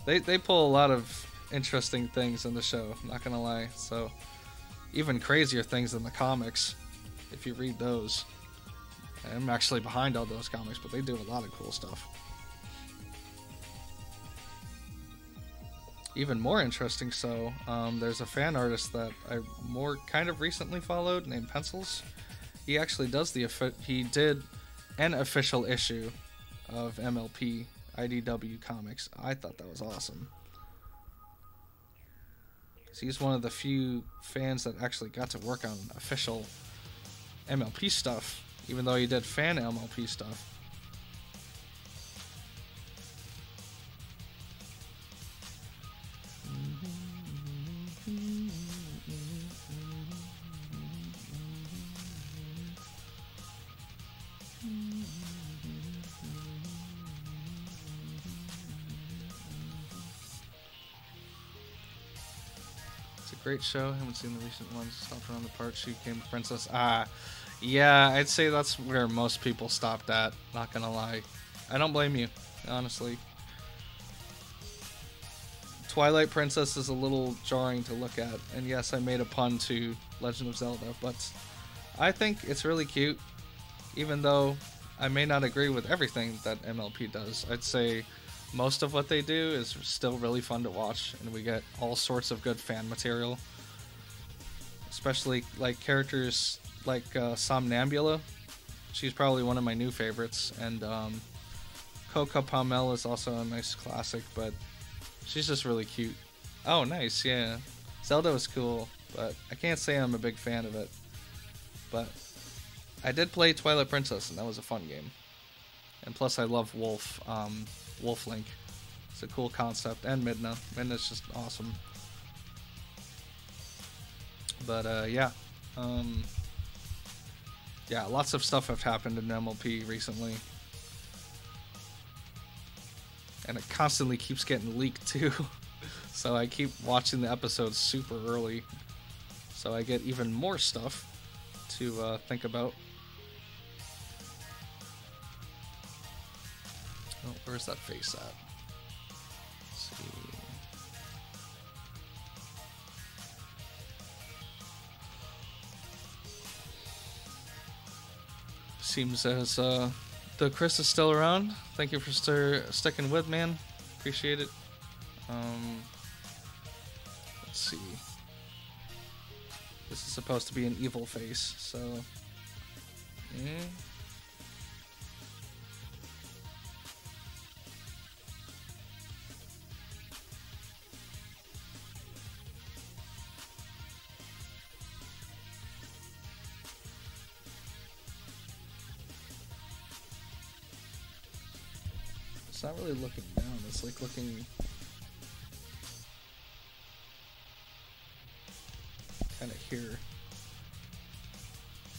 They pull a lot of interesting things in the show, not gonna lie. So even crazier things in the comics, if you read those. I'm actually behind all those comics, but they do a lot of cool stuff. Even more interesting, so there's a fan artist that I more kind of recently followed named Pencils. He actually does he did an official issue of MLP IDW comics. I thought that was awesome. He's one of the few fans that actually got to work on official MLP stuff, even though he did fan MLP stuff. Great show. Haven't seen the recent ones. Stopped around the part she became the princess. Yeah, I'd say that's where most people stopped at. Not gonna lie. I don't blame you, honestly. Twilight Princess is a little jarring to look at. And yes, I made a pun to Legend of Zelda, but I think it's really cute. Even though I may not agree with everything that MLP does. I'd say most of what they do is still really fun to watch, and we get all sorts of good fan material. Especially like characters like Somnambula. She's probably one of my new favorites, and Coca Palmel is also a nice classic, but she's just really cute. Oh, nice, yeah. Zelda was cool, but I can't say I'm a big fan of it. But I did play Twilight Princess, and that was a fun game. And plus I love Wolf Link. It's a cool concept. And Midna. Midna's just awesome. But yeah. Yeah, lots of stuff have happened in MLP recently. And it constantly keeps getting leaked too. So I keep watching the episodes super early. So I get even more stuff to think about. Oh, where's that face at? Let's see. Seems as the Chris is still around. Thank you for sticking with, man. Appreciate it. Let's see. This is supposed to be an evil face, so yeah. It's not really looking down, it's like looking kind of here.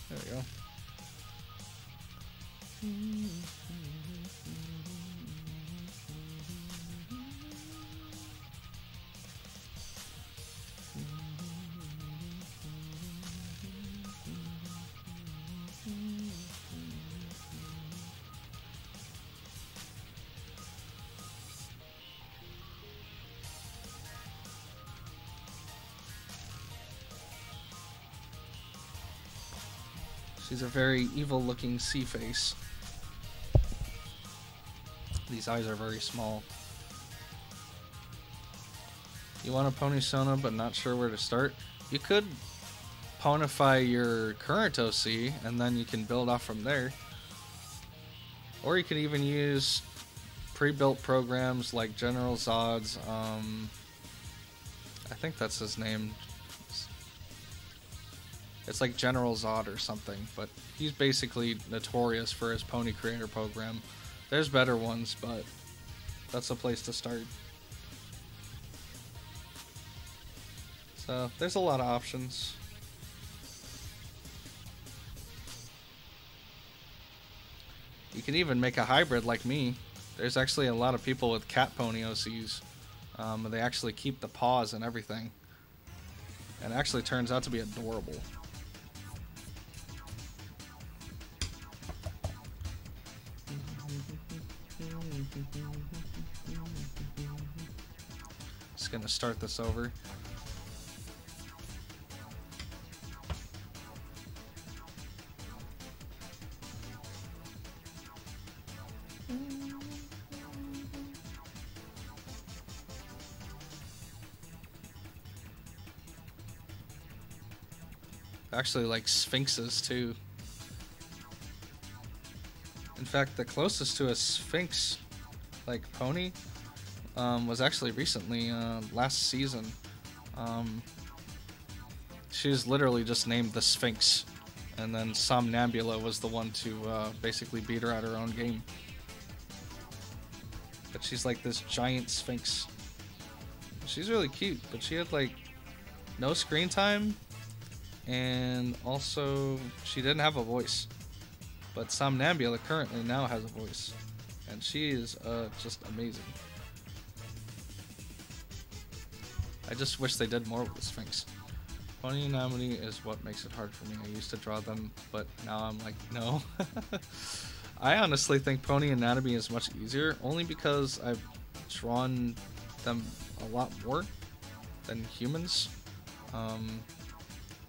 There we go. She's a very evil-looking sea face. These eyes are very small. You want a Pony Sona but not sure where to start? You could ponify your current OC and then you can build off from there. Or you can even use pre-built programs like General Zod's, I think that's his name. It's like General Zod or something, but he's basically notorious for his pony creator program. There's better ones, but that's a place to start. So there's a lot of options. You can even make a hybrid like me. There's actually a lot of people with cat pony OCs. They actually keep the paws and everything. And it actually turns out to be adorable. Just gonna start this over. Actually like sphinxes too. In fact, the closest to a sphinx like pony was actually recently last season. She was literally just named the Sphinx, and then Somnambula was the one to basically beat her at her own game. But she's like this giant sphinx. She's really cute, but she had like no screen time. And also, she didn't have a voice. But Somnambula currently now has a voice. And she is just amazing. I just wish they did more with the Sphinx. Pony anatomy is what makes it hard for me. I used to draw them, but now I'm like, no. I honestly think pony anatomy is much easier, only because I've drawn them a lot more than humans.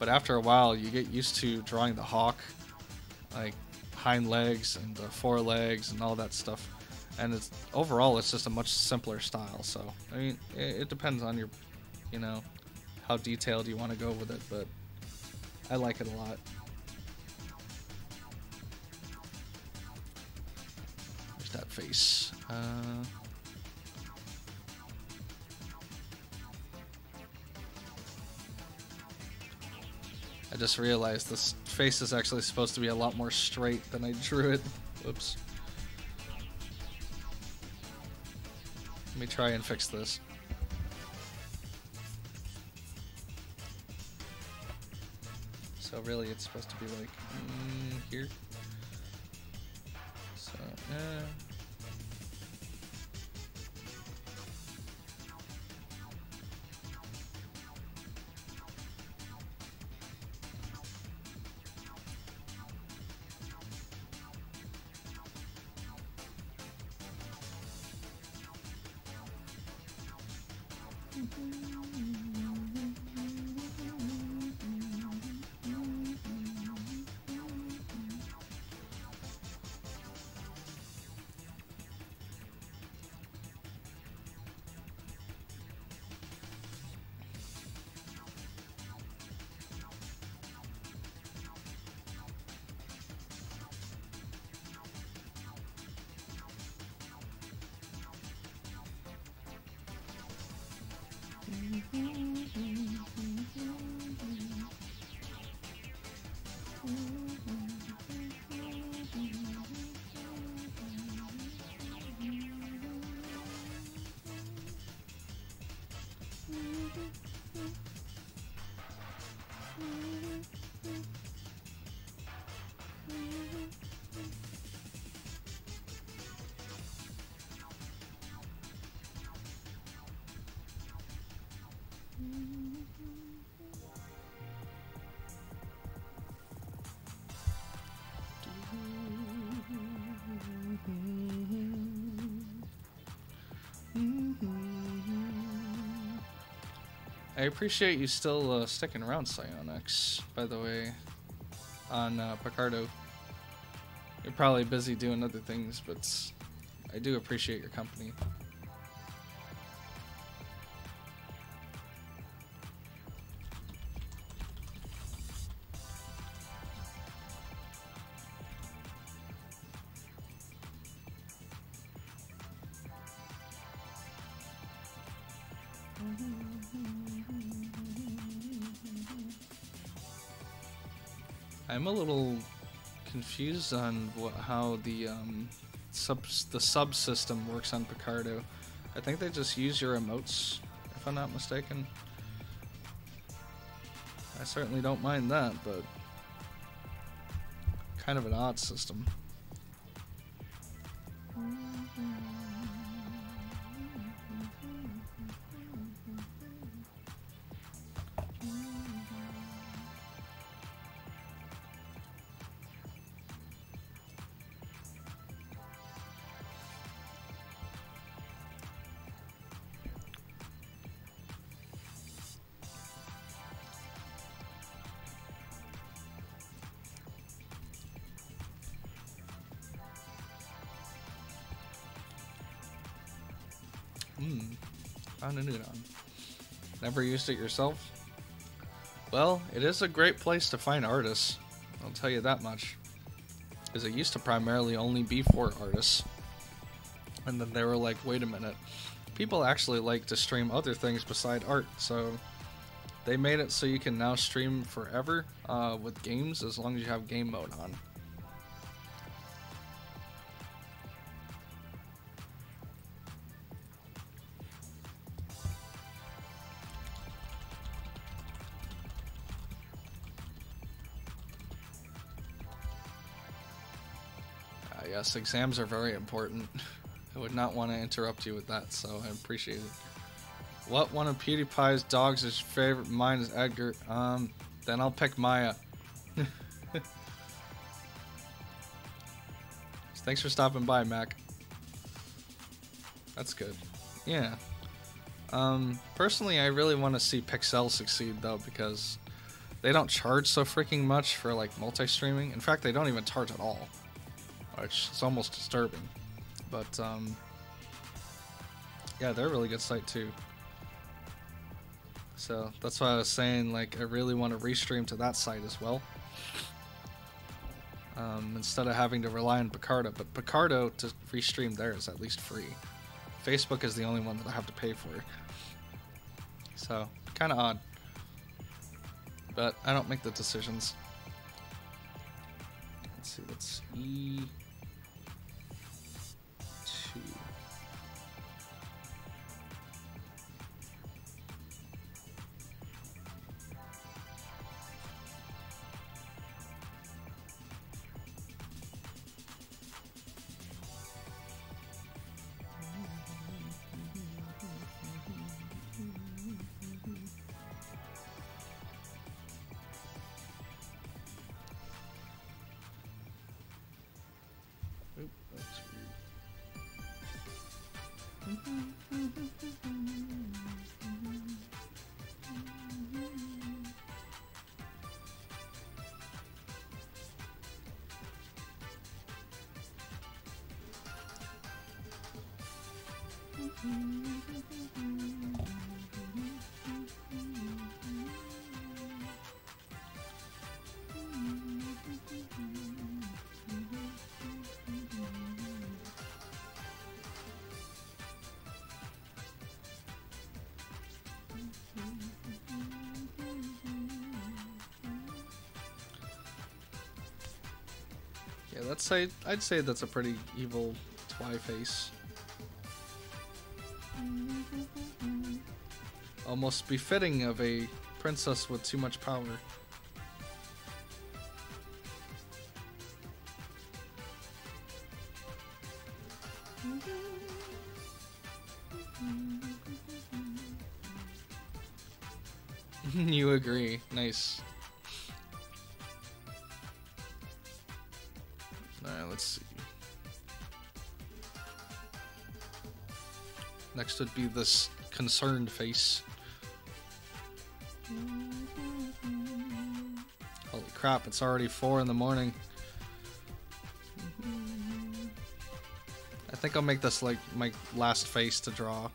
But after a while, you get used to drawing the hawk, like hind legs and the forelegs and all that stuff. And it's overall, it's just a much simpler style. So, I mean, it depends on your, you know, how detailed you want to go with it. But I like it a lot. There's that face. I just realized this face is actually supposed to be a lot more straight than I drew it. Whoops. Let me try and fix this. So really it's supposed to be like here. So, I appreciate you still sticking around, Psionics, by the way. on Picardo. You're probably busy doing other things, but I do appreciate your company. I'm a little confused on how the subsystem works on Picardo. I think they just use your emotes, if I'm not mistaken. I certainly don't mind that, but kind of an odd system. Found an udon. Never used it yourself? Well, it is a great place to find artists. I'll tell you that much. Because it used to primarily only be for artists. And then they were like, wait a minute. People actually like to stream other things beside art, so they made it so you can now stream forever with games as long as you have game mode on. Yes, exams are very important. I would not want to interrupt you with that, so I appreciate it. What one of PewDiePie's dogs is your favorite? Mine is Edgar. Then I'll pick Maya. Thanks for stopping by, Mac. That's good. Yeah. Personally, I really want to see Pixel succeed, though, because they don't charge so freaking much for, like, multi-streaming. In fact, they don't even charge at all. Which is almost disturbing, but yeah, they're a really good site too. So that's why I was saying, like, I really want to restream to that site as well, instead of having to rely on Picardo. But Picardo to restream there is at least free. Facebook is the only one that I have to pay for, so kind of odd. But I don't make the decisions. Let's see, that's E2. Oop, that's weird. Yeah, I'd say that's a pretty evil Twi face. Almost befitting of a princess with too much power. You agree. Nice. Alright, let's see. Next would be this concerned face. Holy crap. crap, it's already 4 in the morning. I think I'll make this like my last face to draw.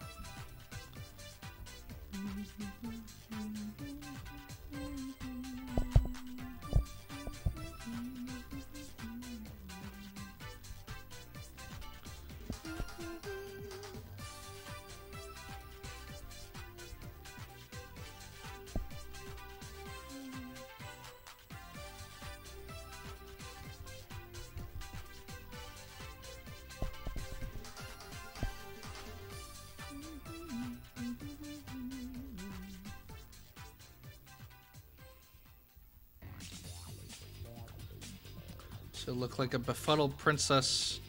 Should look like a befuddled princess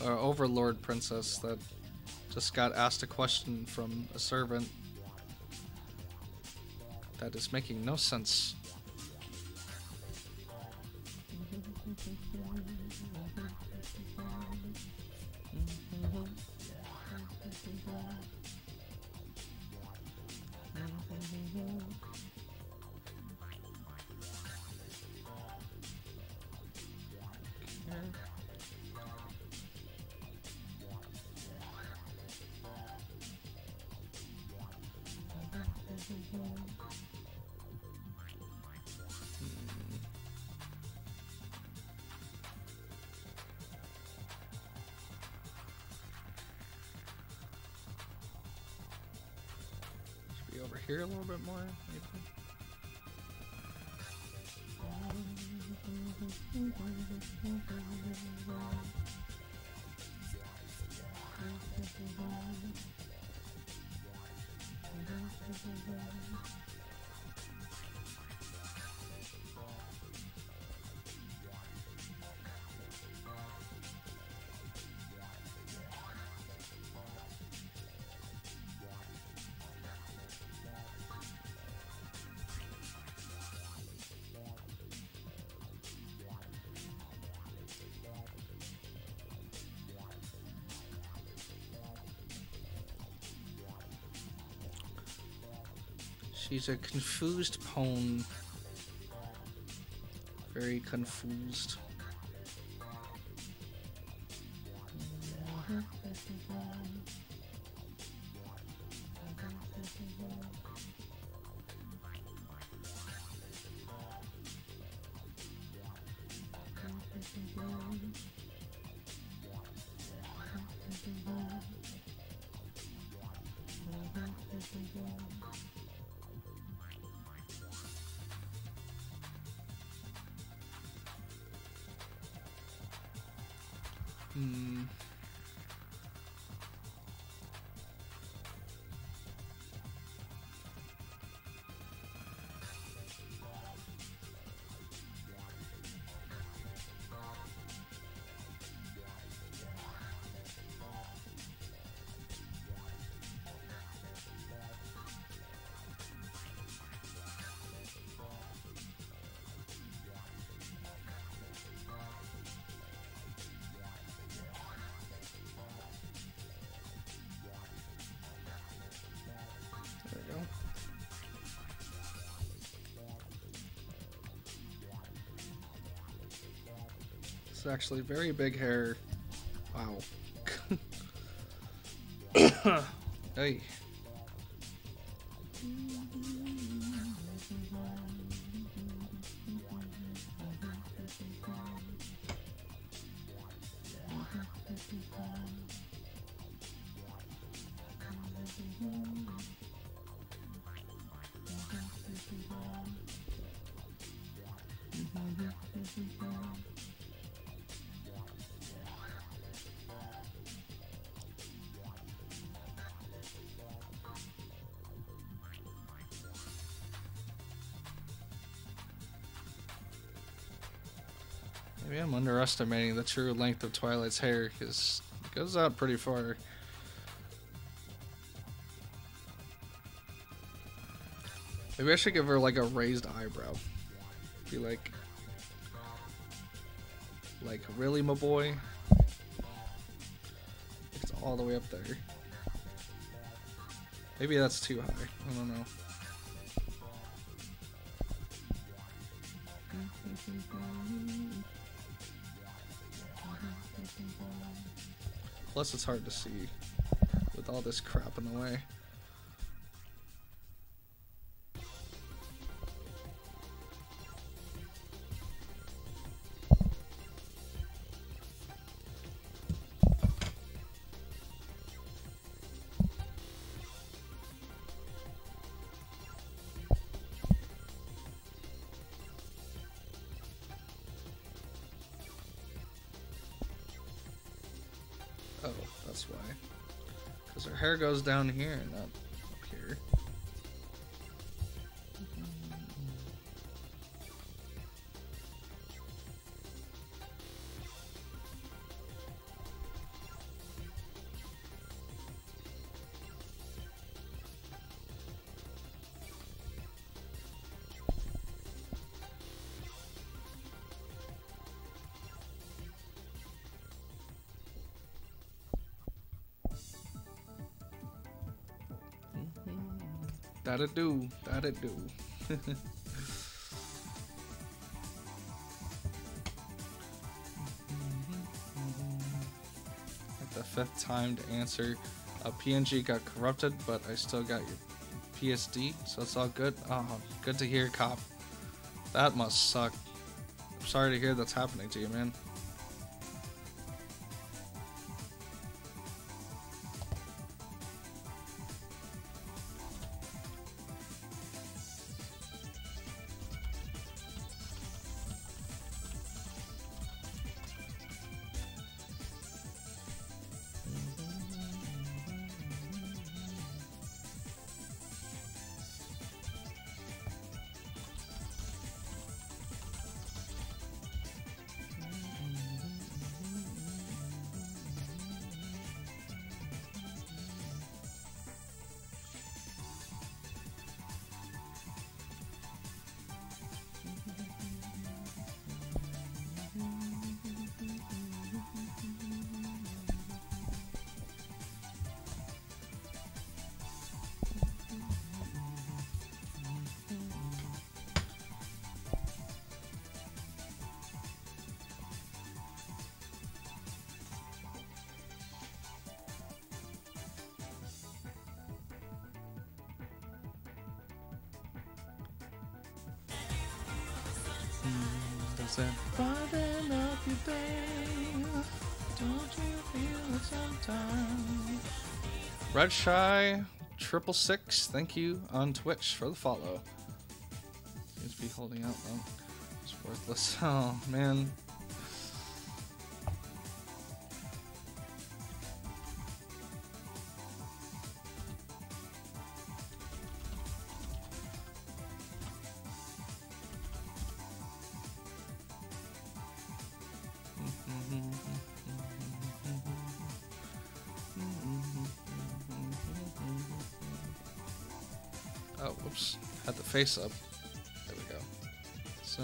or overlord princess that just got asked a question from a servant that is making no sense. Should be over here a little bit more, maybe. She's a confused pawn. Very confused. It's actually very big hair. Wow. Hey. Maybe I'm underestimating the true length of Twilight's hair, because it goes out pretty far. Maybe I should give her like a raised eyebrow. Be like, really, my boy? It's all the way up there. Maybe that's too high. I don't know. Plus, it's hard to see with all this crap in the way. Oh, that's why. Because her hair goes down here, not up here. That'd do. That'd do. Like the 5th time to answer. A PNG got corrupted, but I still got your PSD, so it's all good. Oh, good to hear, cop. That must suck. I'm sorry to hear that's happening to you, man. Does it brighten up your day? Don't you feel it sometimes? Red Shy 666, thank you on Twitch for the follow. Seems to be holding out though. It's worthless. Oh man. Oh, whoops. Had the face up. There we go. So...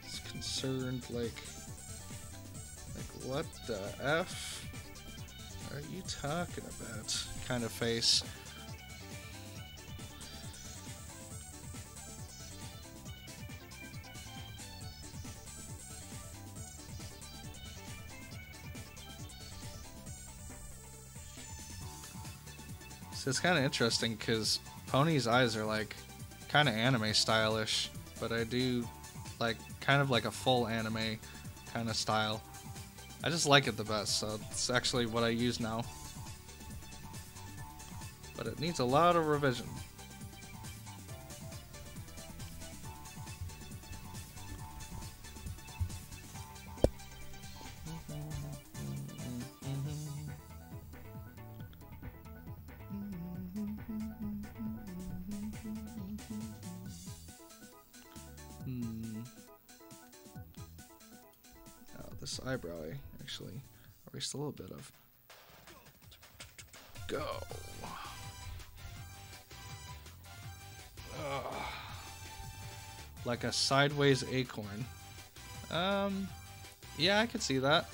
it's concerned, like, what the F are you talking about? Kind of face. So it's kind of interesting because Pony's eyes are like kind of anime stylish, but I do like kind of like a full anime kind of style. I just like it the best, so it's actually what I use now. But it needs a lot of revision. Oh, this eyebrow I actually erased a little bit of. Go. Ugh. Like a sideways acorn. Yeah, I could see that.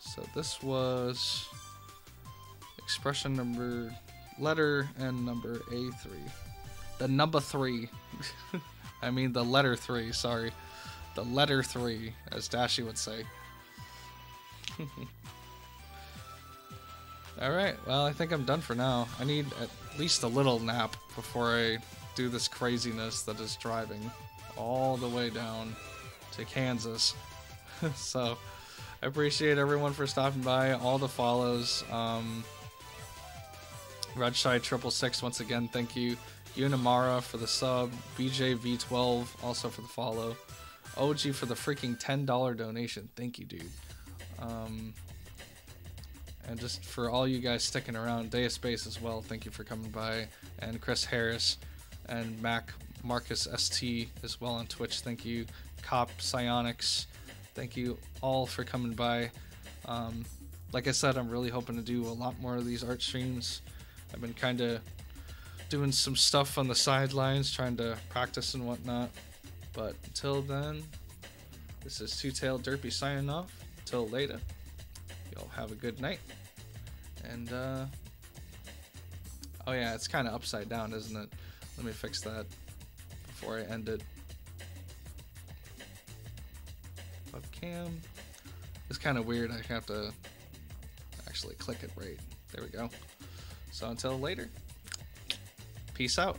So this was expression number, letter, and number A3. The number 3. I mean the letter 3, sorry. The letter 3, as Dashi would say. Alright, well, I think I'm done for now. I need at least a little nap before I do this craziness that is driving all the way down to Kansas. So, I appreciate everyone for stopping by, all the follows. Redshide666, once again, thank you. Unamara for the sub. BJV12 also for the follow. OG for the freaking $10 donation. Thank you, dude. And just for all you guys sticking around, Day of Space as well, thank you for coming by. And Chris Harris and Marcus ST as well on Twitch, thank you. Cop Psionics, thank you all for coming by. Like I said, I'm really hoping to do a lot more of these art streams. I've been kind of doing some stuff on the sidelines, trying to practice and whatnot. But until then, this is Two-Tailed Derpy signing off. Until later, y'all have a good night. And, oh yeah, it's kind of upside down, isn't it? Let me fix that before I end it. Webcam. It's kind of weird. I have to actually click it right. There we go. So until later, peace out.